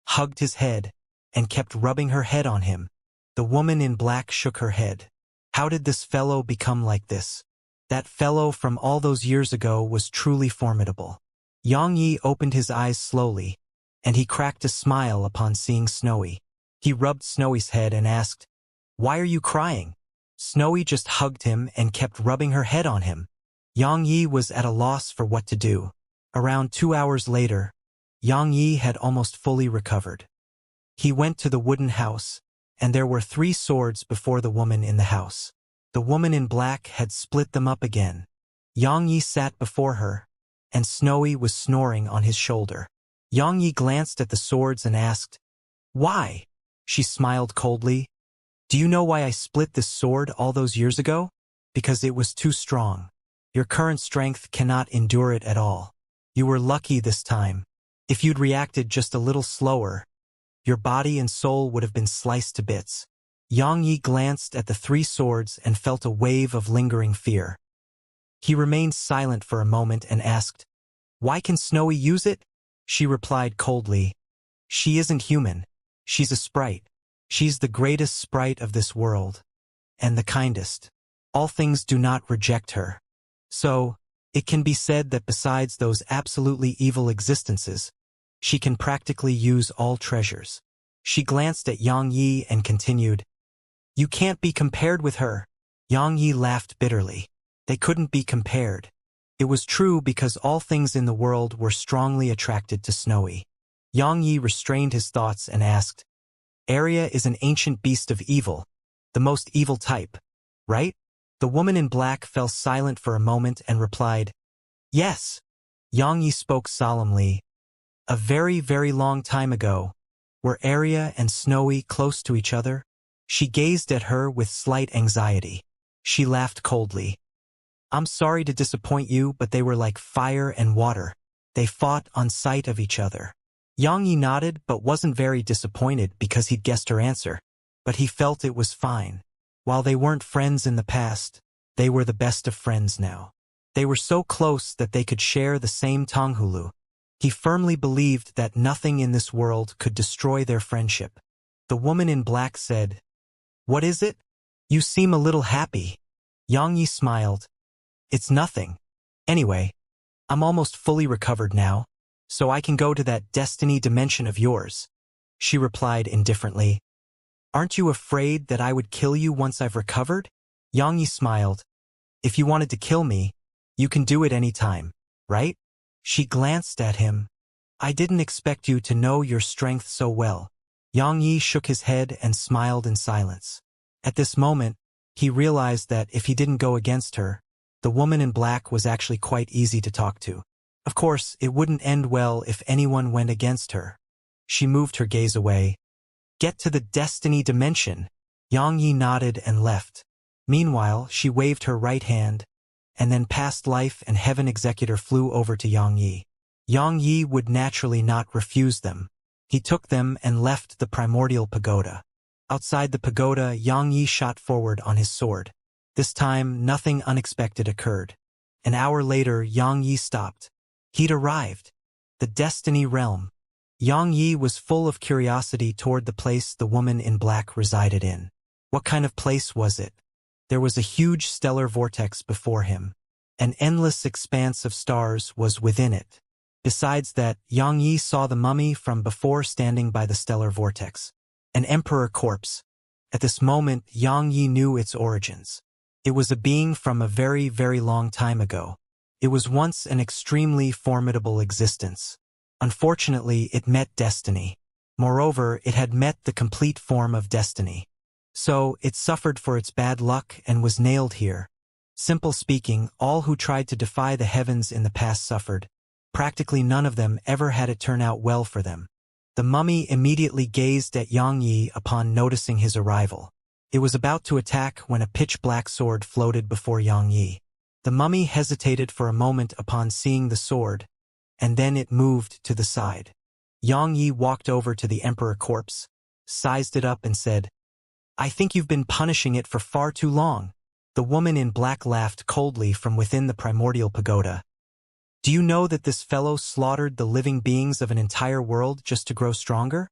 [SPEAKER 1] hugged his head, and kept rubbing her head on him. The woman in black shook her head. How did this fellow become like this? That fellow from all those years ago was truly formidable. Yang Yi opened his eyes slowly, and he cracked a smile upon seeing Snowy. He rubbed Snowy's head and asked, Why are you crying? Snowy just hugged him and kept rubbing her head on him. Yang Yi was at a loss for what to do. Around 2 hours later, Yang Yi had almost fully recovered. He went to the wooden house, and there were 3 swords before the woman in the house. The woman in black had split them up again. Yang Yi sat before her, and Snowy was snoring on his shoulder. Yang Yi glanced at the swords and asked, Why? She smiled coldly. Do you know why I split this sword all those years ago? Because it was too strong. Your current strength cannot endure it at all. You were lucky this time. If you'd reacted just a little slower, your body and soul would have been sliced to bits. Yang Yi glanced at the 3 swords and felt a wave of lingering fear. He remained silent for a moment and asked, Why can Snowy use it? She replied coldly, She isn't human. She's a sprite. She's the greatest sprite of this world, and the kindest. All things do not reject her. So, it can be said that besides those absolutely evil existences, she can practically use all treasures. She glanced at Yang Yi and continued, You can't be compared with her. Yang Yi laughed bitterly. They couldn't be compared. It was true because all things in the world were strongly attracted to Snowy. Yang Yi restrained his thoughts and asked, Arya is an ancient beast of evil, the most evil type, right? The woman in black fell silent for a moment and replied, Yes. Yang Yi spoke solemnly. A very, very long time ago, were Arya and Snowy close to each other? She gazed at her with slight anxiety. She laughed coldly. I'm sorry to disappoint you, but they were like fire and water. They fought on sight of each other. Xianxia nodded but wasn't very disappointed because he'd guessed her answer. But he felt it was fine. While they weren't friends in the past, they were the best of friends now. They were so close that they could share the same Tonghulu. He firmly believed that nothing in this world could destroy their friendship. The woman in black said, "What is it? You seem a little happy." Xianxia smiled. "It's nothing. Anyway, I'm almost fully recovered now, so I can go to that destiny dimension of yours," she replied indifferently. "Aren't you afraid that I would kill you once I've recovered?" Xianxia smiled. "If you wanted to kill me, you can do it any time, right?" She glanced at him. "I didn't expect you to know your strength so well." Xianxia shook his head and smiled in silence. At this moment, he realized that if he didn't go against her, the woman in black was actually quite easy to talk to. Of course, it wouldn't end well if anyone went against her. She moved her gaze away. "Get to the destiny dimension." Xianxia nodded and left. Meanwhile, she waved her right hand, and then past life and heaven executor flew over to Xianxia. Xianxia would naturally not refuse them. He took them and left the primordial pagoda. Outside the pagoda, Xianxia shot forward on his sword. This time, nothing unexpected occurred. An hour later, Xianxia stopped. He'd arrived. The destiny realm. Xianxia was full of curiosity toward the place the woman in black resided in. What kind of place was it? There was a huge stellar vortex before him. An endless expanse of stars was within it. Besides that, Xianxia saw the mummy from before standing by the stellar vortex. An emperor corpse. At this moment, Xianxia knew its origins. It was a being from a very, very long time ago. It was once an extremely formidable existence. Unfortunately, it met destiny. Moreover, it had met the complete form of destiny. So, it suffered for its bad luck and was nailed here. Simple speaking, all who tried to defy the heavens in the past suffered. Practically none of them ever had it turn out well for them. The mummy immediately gazed at Xianxia upon noticing his arrival. It was about to attack when a pitch-black sword floated before Xianxia. The mummy hesitated for a moment upon seeing the sword, and then it moved to the side. Xianxia walked over to the emperor corpse, sized it up and said, "I think you've been punishing it for far too long." The woman in black laughed coldly from within the primordial pagoda. "Do you know that this fellow slaughtered the living beings of an entire world just to grow stronger?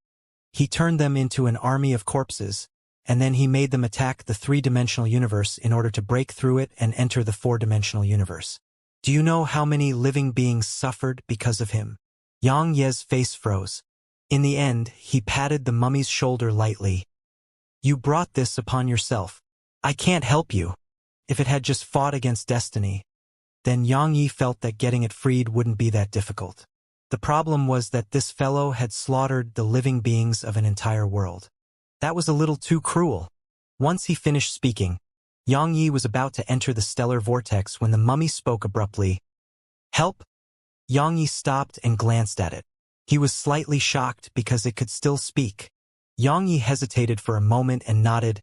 [SPEAKER 1] He turned them into an army of corpses, and then he made them attack the three-dimensional universe in order to break through it and enter the four-dimensional universe. Do you know how many living beings suffered because of him?" Xianxia's face froze. In the end, he patted the mummy's shoulder lightly. "You brought this upon yourself. I can't help you." If it had just fought against destiny, then Xianxia felt that getting it freed wouldn't be that difficult. The problem was that this fellow had slaughtered the living beings of an entire world. That was a little too cruel. Once he finished speaking, Xianxia was about to enter the stellar vortex when the mummy spoke abruptly. "Help!" Xianxia stopped and glanced at it. He was slightly shocked because it could still speak. Xianxia hesitated for a moment and nodded.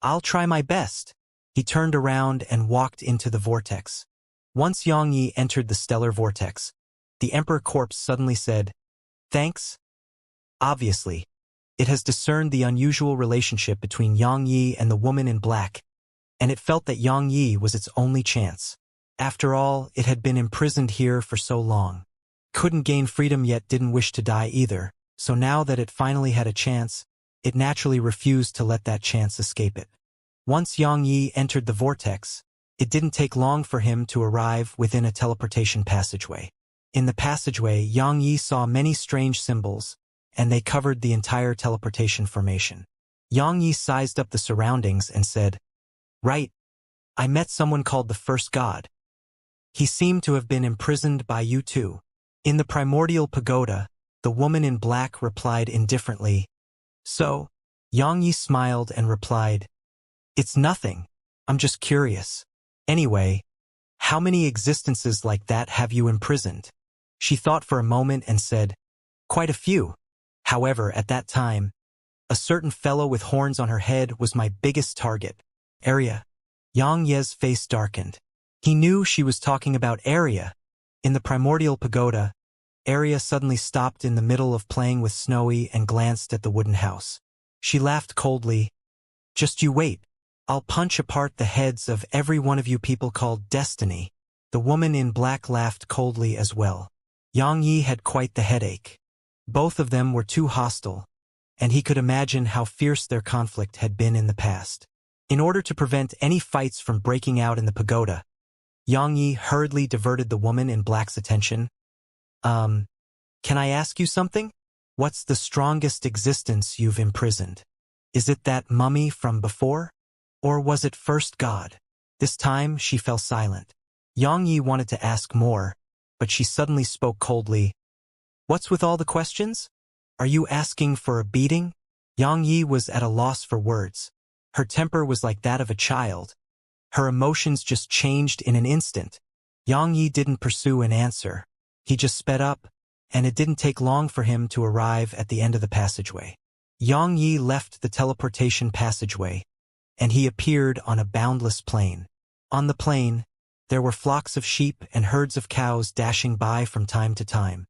[SPEAKER 1] "I'll try my best." He turned around and walked into the vortex. Once Xianxia entered the stellar vortex, the emperor corpse suddenly said, "Thanks." Obviously, it has discerned the unusual relationship between Xianxia and the woman in black, and it felt that Xianxia was its only chance. After all, it had been imprisoned here for so long. Couldn't gain freedom yet didn't wish to die either, so now that it finally had a chance, it naturally refused to let that chance escape it. Once Xianxia entered the vortex, it didn't take long for him to arrive within a teleportation passageway. In the passageway, Xianxia saw many strange symbols, and they covered the entire teleportation formation. Xianxia sized up the surroundings and said, "Right, I met someone called the First God. He seemed to have been imprisoned by you too." In the primordial pagoda, the woman in black replied indifferently, "So?" Xianxia smiled and replied, "It's nothing. I'm just curious. Anyway, how many existences like that have you imprisoned?" She thought for a moment and said, "Quite a few. However, at that time, a certain fellow with horns on her head was my biggest target. Area." Xianxia's face darkened. He knew she was talking about Area. In the primordial pagoda, Arya suddenly stopped in the middle of playing with Snowy and glanced at the wooden house. She laughed coldly. Just you wait. I'll punch apart the heads of every one of you people called Destiny. The woman in black laughed coldly as well. Xianxia had quite the headache. Both of them were too hostile, and he could imagine how fierce their conflict had been in the past. In order to prevent any fights from breaking out in the pagoda, Xianxia hurriedly diverted the woman in black's attention. Can I ask you something? What's the strongest existence you've imprisoned? Is it that mummy from before? Or was it first God? This time she fell silent. Xianxia wanted to ask more, but she suddenly spoke coldly. What's with all the questions? Are you asking for a beating? Xianxia was at a loss for words. Her temper was like that of a child. Her emotions just changed in an instant. Xianxia didn't pursue an answer. He just sped up, and it didn't take long for him to arrive at the end of the passageway. Xianxia left the teleportation passageway, and he appeared on a boundless plain. On the plain, there were flocks of sheep and herds of cows dashing by from time to time.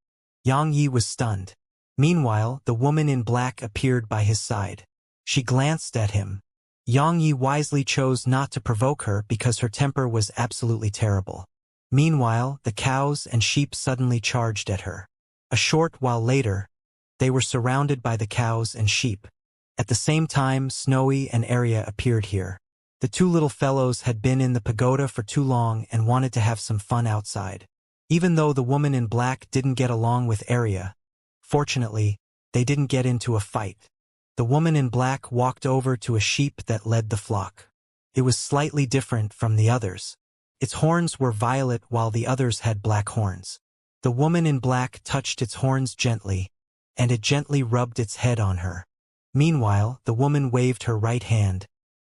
[SPEAKER 1] Xianxia was stunned. Meanwhile, the woman in black appeared by his side. She glanced at him. Xianxia wisely chose not to provoke her because her temper was absolutely terrible. Meanwhile, the cows and sheep suddenly charged at her. A short while later, they were surrounded by the cows and sheep. At the same time, Snowy and Arya appeared here. The two little fellows had been in the pagoda for too long and wanted to have some fun outside. Even though the woman in black didn't get along with Arya, fortunately, they didn't get into a fight. The woman in black walked over to a sheep that led the flock. It was slightly different from the others. Its horns were violet while the others had black horns. The woman in black touched its horns gently, and it gently rubbed its head on her. Meanwhile, the woman waved her right hand,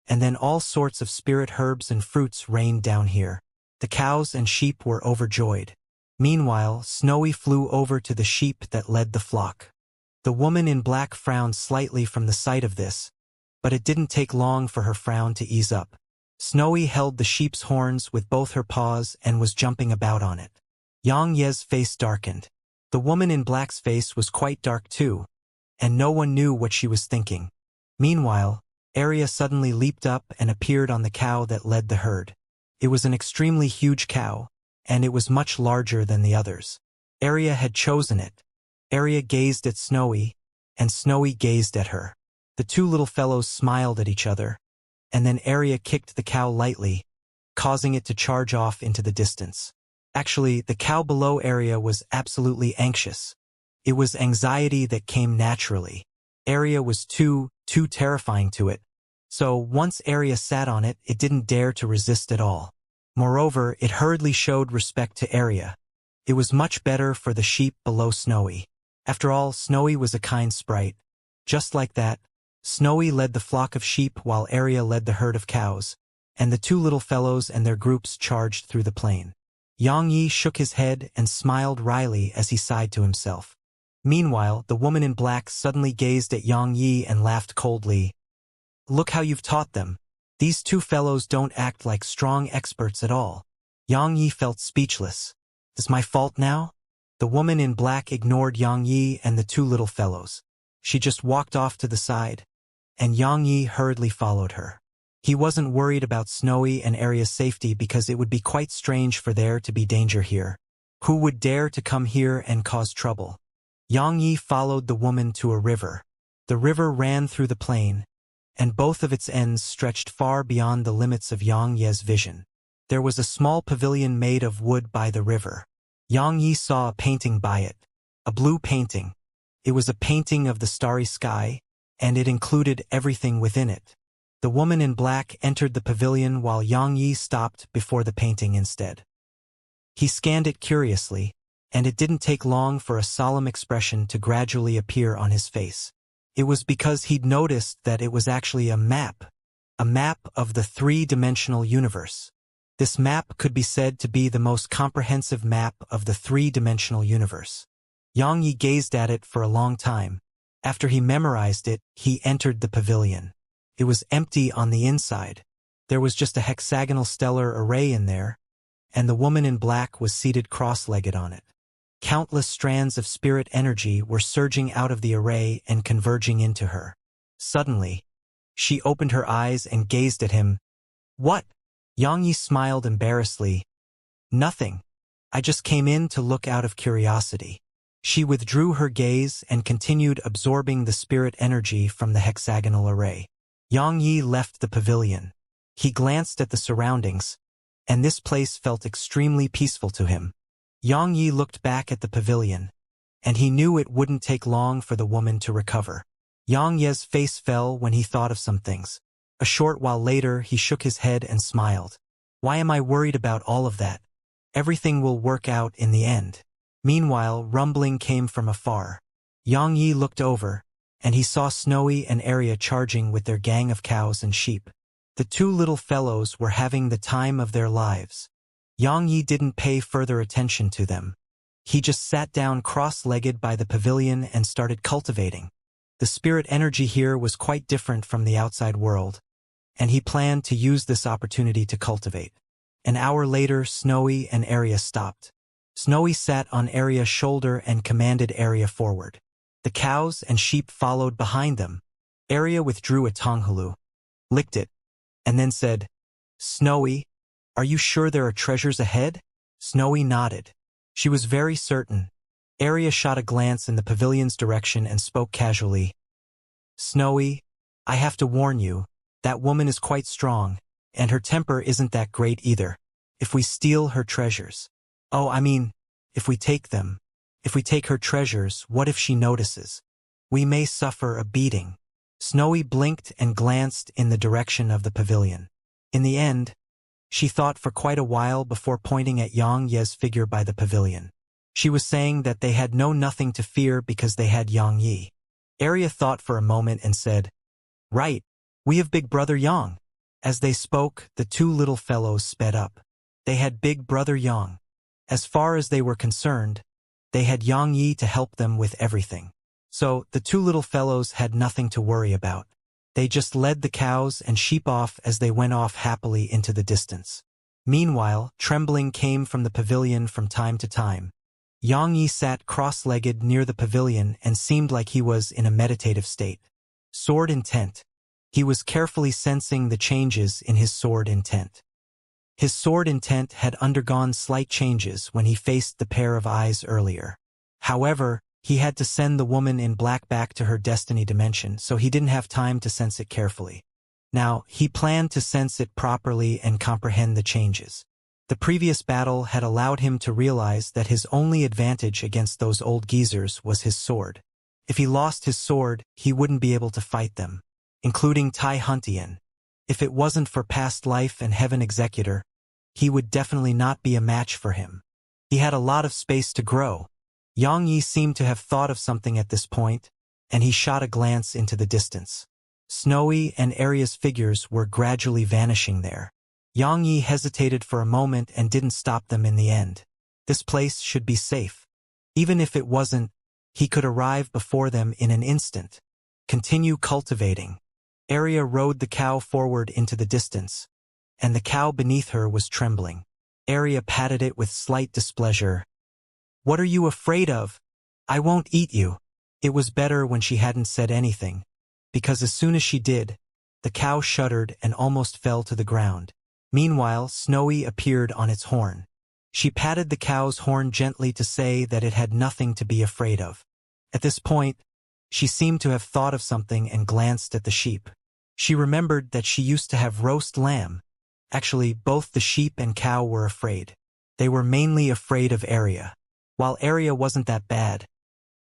[SPEAKER 1] and then all sorts of spirit herbs and fruits rained down here. The cows and sheep were overjoyed. Meanwhile, Snowy flew over to the sheep that led the flock. The woman in black frowned slightly from the sight of this, but it didn't take long for her frown to ease up. Snowy held the sheep's horns with both her paws and was jumping about on it. Xianxia's face darkened. The woman in black's face was quite dark too, and no one knew what she was thinking. Meanwhile, Arya suddenly leaped up and appeared on the cow that led the herd. It was an extremely huge cow, and it was much larger than the others. Arya had chosen it. Arya gazed at Snowy, and Snowy gazed at her. The two little fellows smiled at each other, and then Arya kicked the cow lightly, causing it to charge off into the distance. Actually, the cow below Arya was absolutely anxious. It was anxiety that came naturally. Arya was too terrifying to it, so once Arya sat on it, it didn't dare to resist at all. Moreover, it hurriedly showed respect to Arya. It was much better for the sheep below Snowy. After all, Snowy was a kind sprite. Just like that, Snowy led the flock of sheep while Arya led the herd of cows, and the two little fellows and their groups charged through the plain. Xianxia shook his head and smiled wryly as he sighed to himself. Meanwhile, the woman in black suddenly gazed at Xianxia and laughed coldly. Look how you've taught them. These two fellows don't act like strong experts at all. Xianxia felt speechless. Is my fault now? The woman in black ignored Xianxia and the two little fellows. She just walked off to the side, and Xianxia hurriedly followed her. He wasn't worried about Snowy and Arya's safety because it would be quite strange for there to be danger here. Who would dare to come here and cause trouble? Xianxia followed the woman to a river. The river ran through the plain, and both of its ends stretched far beyond the limits of Xianxia's vision. There was a small pavilion made of wood by the river. Xianxia saw a painting by it, a blue painting. It was a painting of the starry sky, and it included everything within it. The woman in black entered the pavilion while Xianxia stopped before the painting instead. He scanned it curiously, and it didn't take long for a solemn expression to gradually appear on his face. It was because he'd noticed that it was actually a map of the three-dimensional universe. This map could be said to be the most comprehensive map of the three-dimensional universe. Xianxia gazed at it for a long time. After he memorized it, he entered the pavilion. It was empty on the inside. There was just a hexagonal stellar array in there, and the woman in black was seated cross-legged on it. Countless strands of spirit energy were surging out of the array and converging into her. Suddenly, she opened her eyes and gazed at him. "What?" Xianxia smiled embarrassedly. "Nothing. I just came in to look out of curiosity." She withdrew her gaze and continued absorbing the spirit energy from the hexagonal array. Xianxia left the pavilion. He glanced at the surroundings, and this place felt extremely peaceful to him. Xianxia looked back at the pavilion, and he knew it wouldn't take long for the woman to recover. Xianxia's face fell when he thought of some things. A short while later, he shook his head and smiled. "Why am I worried about all of that? Everything will work out in the end." Meanwhile, rumbling came from afar. Xianxia looked over, and he saw Snowy and Arya charging with their gang of cows and sheep. The two little fellows were having the time of their lives. Xianxia didn't pay further attention to them. He just sat down cross-legged by the pavilion and started cultivating. The spirit energy here was quite different from the outside world, and he planned to use this opportunity to cultivate. An hour later, Snowy and Arya stopped. Snowy sat on Arya's shoulder and commanded Arya forward. The cows and sheep followed behind them. Arya withdrew a tonghalu, licked it, and then said, "Snowy, are you sure there are treasures ahead?" Snowy nodded. She was very certain. Arya shot a glance in the pavilion's direction and spoke casually. "Snowy, I have to warn you, that woman is quite strong, and her temper isn't that great either. If we steal her treasures— if we take them, if we take her treasures, what if she notices? We may suffer a beating." Snowy blinked and glanced in the direction of the pavilion. In the end, she thought for quite a while before pointing at Xianxia's figure by the pavilion. She was saying that they had nothing to fear because they had Xianxia. Arya thought for a moment and said, "Right, we have Big Brother Yang." As they spoke, the two little fellows sped up. They had Big Brother Yang. As far as they were concerned, they had Xianxia to help them with everything. So, the two little fellows had nothing to worry about. They just led the cows and sheep off as they went off happily into the distance. Meanwhile, trembling came from the pavilion from time to time. Xianxia sat cross-legged near the pavilion and seemed like he was in a meditative state. Sword intent. He was carefully sensing the changes in his sword intent. His sword intent had undergone slight changes when he faced the pair of eyes earlier. However, he had to send the woman in black back to her destiny dimension, so he didn't have time to sense it carefully. Now, he planned to sense it properly and comprehend the changes. The previous battle had allowed him to realize that his only advantage against those old geezers was his sword. If he lost his sword, he wouldn't be able to fight them, including Tai Huntian. If it wasn't for past life and Heaven Executor, he would definitely not be a match for him. He had a lot of space to grow. Xianxia seemed to have thought of something at this point, and he shot a glance into the distance. Snowy and Arya's figures were gradually vanishing there. Xianxia hesitated for a moment and didn't stop them in the end. This place should be safe. Even if it wasn't, he could arrive before them in an instant. Continue cultivating. Arya rode the cow forward into the distance, and the cow beneath her was trembling. Arya patted it with slight displeasure. "What are you afraid of? I won't eat you." It was better when she hadn't said anything, because as soon as she did, the cow shuddered and almost fell to the ground. Meanwhile, Snowy appeared on its horn. She patted the cow's horn gently to say that it had nothing to be afraid of. At this point, she seemed to have thought of something and glanced at the sheep. She remembered that she used to have roast lamb. Actually, both the sheep and cow were afraid. They were mainly afraid of Arya. While Arya wasn't that bad,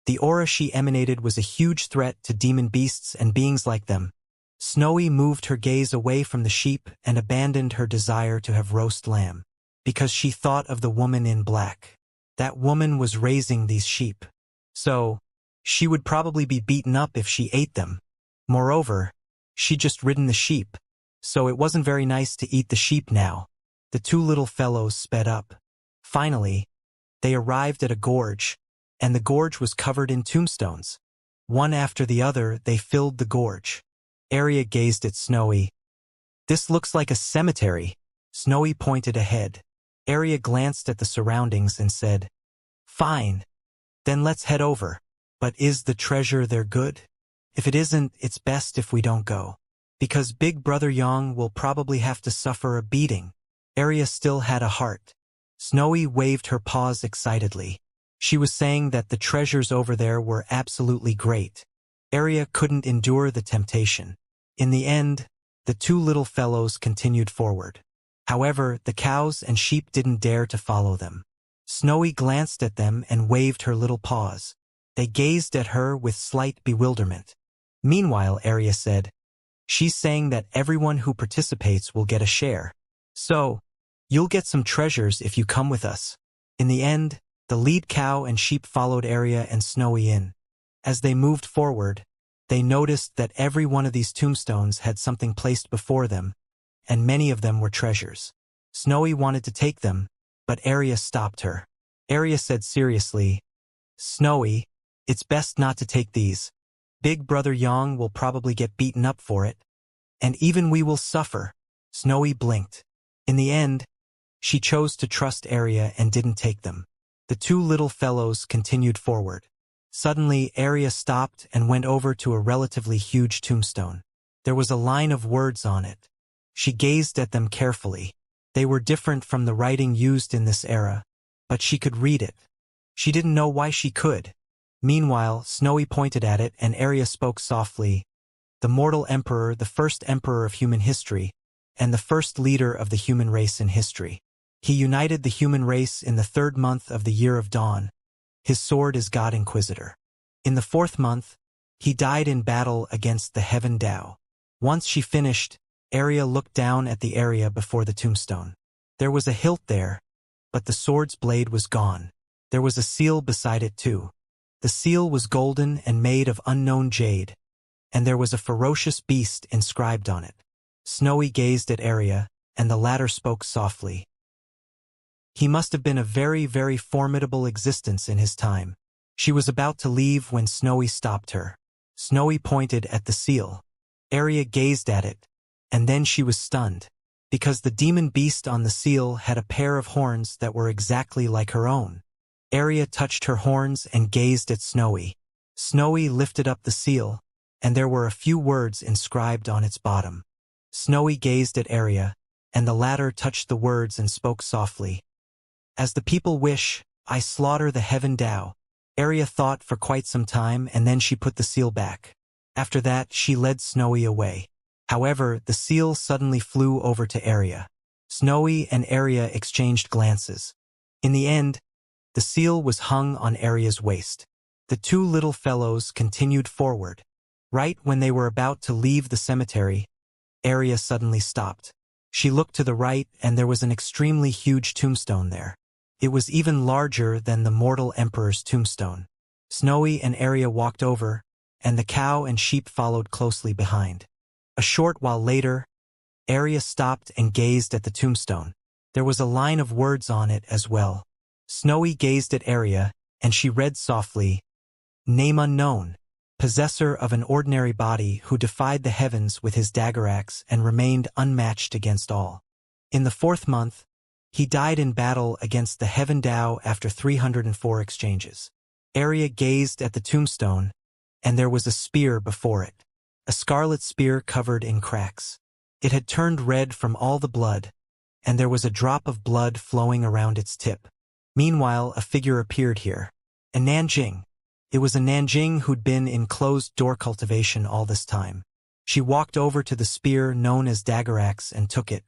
[SPEAKER 1] the aura she emanated was a huge threat to demon beasts and beings like them. Snowy moved her gaze away from the sheep and abandoned her desire to have roast lamb, because she thought of the woman in black. That woman was raising these sheep. So, she would probably be beaten up if she ate them. Moreover, she'd just ridden the sheep, so it wasn't very nice to eat the sheep now. The two little fellows sped up. Finally, they arrived at a gorge, and the gorge was covered in tombstones. One after the other, they filled the gorge. Arya gazed at Snowy. "This looks like a cemetery." Snowy pointed ahead. Arya glanced at the surroundings and said, Fine. Then let's head over. But is the treasure there good? If it isn't, it's best if we don't go. Because Big Brother Yang will probably have to suffer a beating. Arya still had a heart. Snowy waved her paws excitedly. She was saying that the treasures over there were absolutely great. Arya couldn't endure the temptation. In the end, the two little fellows continued forward. However, the cows and sheep didn't dare to follow them. Snowy glanced at them and waved her little paws. They gazed at her with slight bewilderment. Meanwhile, Arya said, "She's saying that everyone who participates will get a share. So, you'll get some treasures if you come with us." In the end, the lead cow and sheep followed Arya and Snowy in. As they moved forward, they noticed that every one of these tombstones had something placed before them, and many of them were treasures. Snowy wanted to take them, but Arya stopped her. Arya said seriously, "Snowy, it's best not to take these. Big Brother Yang will probably get beaten up for it, and even we will suffer." Snowy blinked. In the end, she chose to trust Arya and didn't take them. The two little fellows continued forward. Suddenly, Arya stopped and went over to a relatively huge tombstone. There was a line of words on it. She gazed at them carefully. They were different from the writing used in this era, but she could read it. She didn't know why she could. Meanwhile, Snowy pointed at it and Arya spoke softly. "The mortal emperor, the first emperor of human history, and the first leader of the human race in history. He united the human race in the 3rd month of the year of dawn. His sword is God Inquisitor. In the 4th month, he died in battle against the Heaven Tao." Once she finished, Arya looked down at the area before the tombstone. There was a hilt there, but the sword's blade was gone. There was a seal beside it too. The seal was golden and made of unknown jade, and there was a ferocious beast inscribed on it. Snowy gazed at Arya, and the latter spoke softly. "He must have been a very, very formidable existence in his time." She was about to leave when Snowy stopped her. Snowy pointed at the seal. Arya gazed at it, and then she was stunned, because the demon beast on the seal had a pair of horns that were exactly like her own. Arya touched her horns and gazed at Snowy. Snowy lifted up the seal, and there were a few words inscribed on its bottom. Snowy gazed at Arya, and the latter touched the words and spoke softly. "As the people wish, I slaughter the Heaven Tao." Arya thought for quite some time, and then she put the seal back. After that, she led Snowy away. However, the seal suddenly flew over to Arya. Snowy and Arya exchanged glances. In the end, the seal was hung on Arya's waist. The two little fellows continued forward. Right when they were about to leave the cemetery, Arya suddenly stopped. She looked to the right, and there was an extremely huge tombstone there. It was even larger than the mortal emperor's tombstone. Snowy and Arya walked over, and the cow and sheep followed closely behind. A short while later, Arya stopped and gazed at the tombstone. There was a line of words on it as well. Snowy gazed at Arya, and she read softly, "Name unknown, possessor of an ordinary body who defied the heavens with his dagger axe and remained unmatched against all. In the 4th month, he died in battle against the Heaven Tao after 304 exchanges." Arya gazed at the tombstone, and there was a spear before it. A scarlet spear covered in cracks. It had turned red from all the blood, and there was a drop of blood flowing around its tip. Meanwhile, a figure appeared here. A Nanjing. It was a Nanjing who'd been in closed-door cultivation all this time. She walked over to the spear known as dagger axe and took it.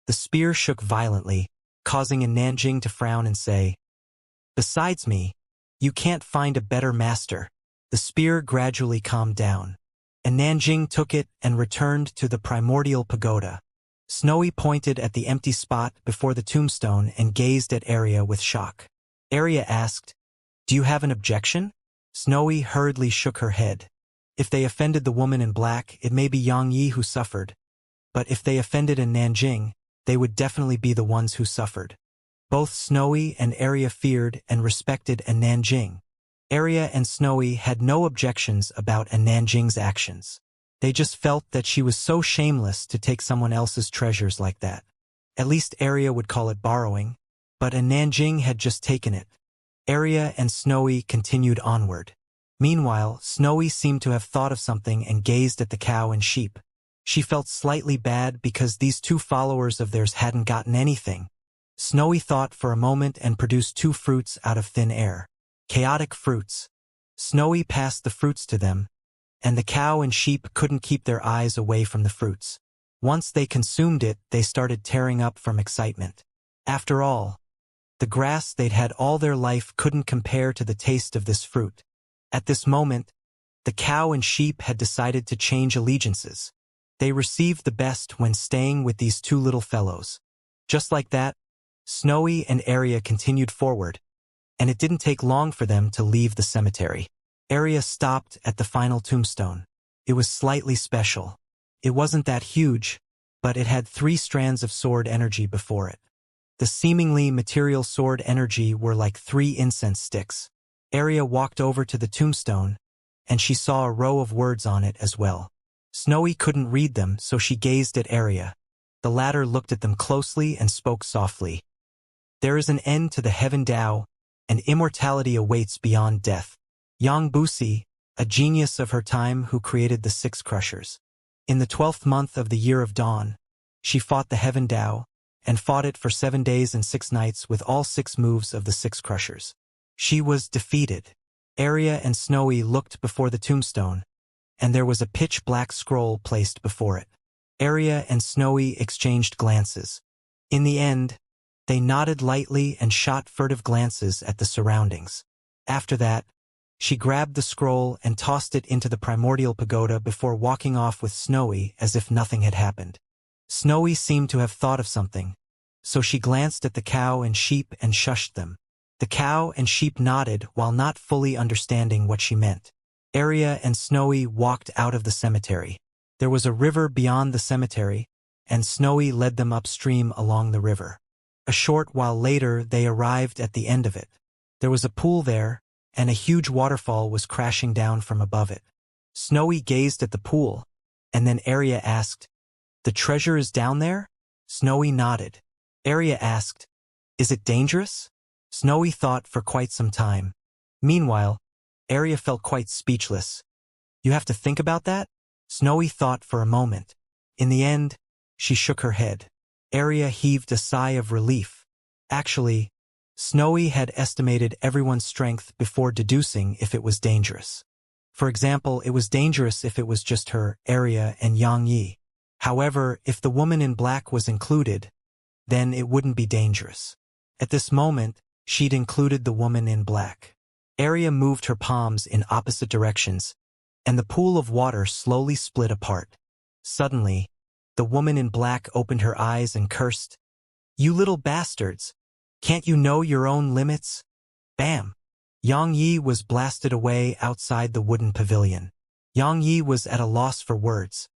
[SPEAKER 1] The spear shook violently, causing a Nanjing to frown and say, "Besides me, you can't find a better master." The spear gradually calmed down. A Nanjing took it and returned to the primordial pagoda. Snowy pointed at the empty spot before the tombstone and gazed at Arya with shock. Arya asked, "Do you have an objection?" Snowy hurriedly shook her head. "If they offended the woman in black, it may be Yang Yi who suffered. But if they offended a Nanjing, they would definitely be the ones who suffered." Both Snowy and Arya feared and respected a Nanjing. Arya and Snowy had no objections about a Nanjing's actions. They just felt that she was so shameless to take someone else's treasures like that. At least Arya would call it borrowing, but a Nanjing had just taken it. Arya and Snowy continued onward. Meanwhile, Snowy seemed to have thought of something and gazed at the cow and sheep. She felt slightly bad because these two followers of theirs hadn't gotten anything. Snowy thought for a moment and produced two fruits out of thin air. Chaotic fruits. Snowy passed the fruits to them, and the cow and sheep couldn't keep their eyes away from the fruits. Once they consumed it, they started tearing up from excitement. After all, the grass they'd had all their life couldn't compare to the taste of this fruit. At this moment, the cow and sheep had decided to change allegiances. They received the best when staying with these two little fellows. Just like that, Snowy and Arya continued forward, and it didn't take long for them to leave the cemetery. Arya stopped at the final tombstone. It was slightly special. It wasn't that huge, but it had 3 strands of sword energy before it. The seemingly material sword energy were like 3 incense sticks. Arya walked over to the tombstone, and she saw a row of words on it as well. Snowy couldn't read them, so she gazed at Arya. The latter looked at them closely and spoke softly. There is an end to the heaven Tao, and immortality awaits beyond death. Yang Busi, a genius of her time who created the 6 Crushers. In the 12th month of the Year of Dawn, she fought the heaven Tao, and fought it for 7 days and 6 nights with all 6 moves of the 6 Crushers. She was defeated. Arya and Snowy looked before the tombstone, and there was a pitch-black scroll placed before it. Arya and Snowy exchanged glances. In the end, they nodded lightly and shot furtive glances at the surroundings. After that, she grabbed the scroll and tossed it into the primordial pagoda before walking off with Snowy as if nothing had happened. Snowy seemed to have thought of something, so she glanced at the cow and sheep and shushed them. The cow and sheep nodded while not fully understanding what she meant. Arya and Snowy walked out of the cemetery. There was a river beyond the cemetery, and Snowy led them upstream along the river. A short while later, they arrived at the end of it. There was a pool there, and a huge waterfall was crashing down from above it. Snowy gazed at the pool, and then Arya asked, "The treasure is down there?" Snowy nodded. Arya asked, "Is it dangerous?" Snowy thought for quite some time. Meanwhile, Arya felt quite speechless. "You have to think about that?" Snowy thought for a moment. In the end, she shook her head. Arya heaved a sigh of relief. Actually, Snowy had estimated everyone's strength before deducing if it was dangerous. For example, it was dangerous if it was just her, Arya, and Xianxia. However, if the woman in black was included, then it wouldn't be dangerous. At this moment, she'd included the woman in black. Arya moved her palms in opposite directions, and the pool of water slowly split apart. Suddenly, the woman in black opened her eyes and cursed, "You little bastards! Can't you know your own limits?" Bam! Xianxia was blasted away outside the wooden pavilion. Xianxia was at a loss for words.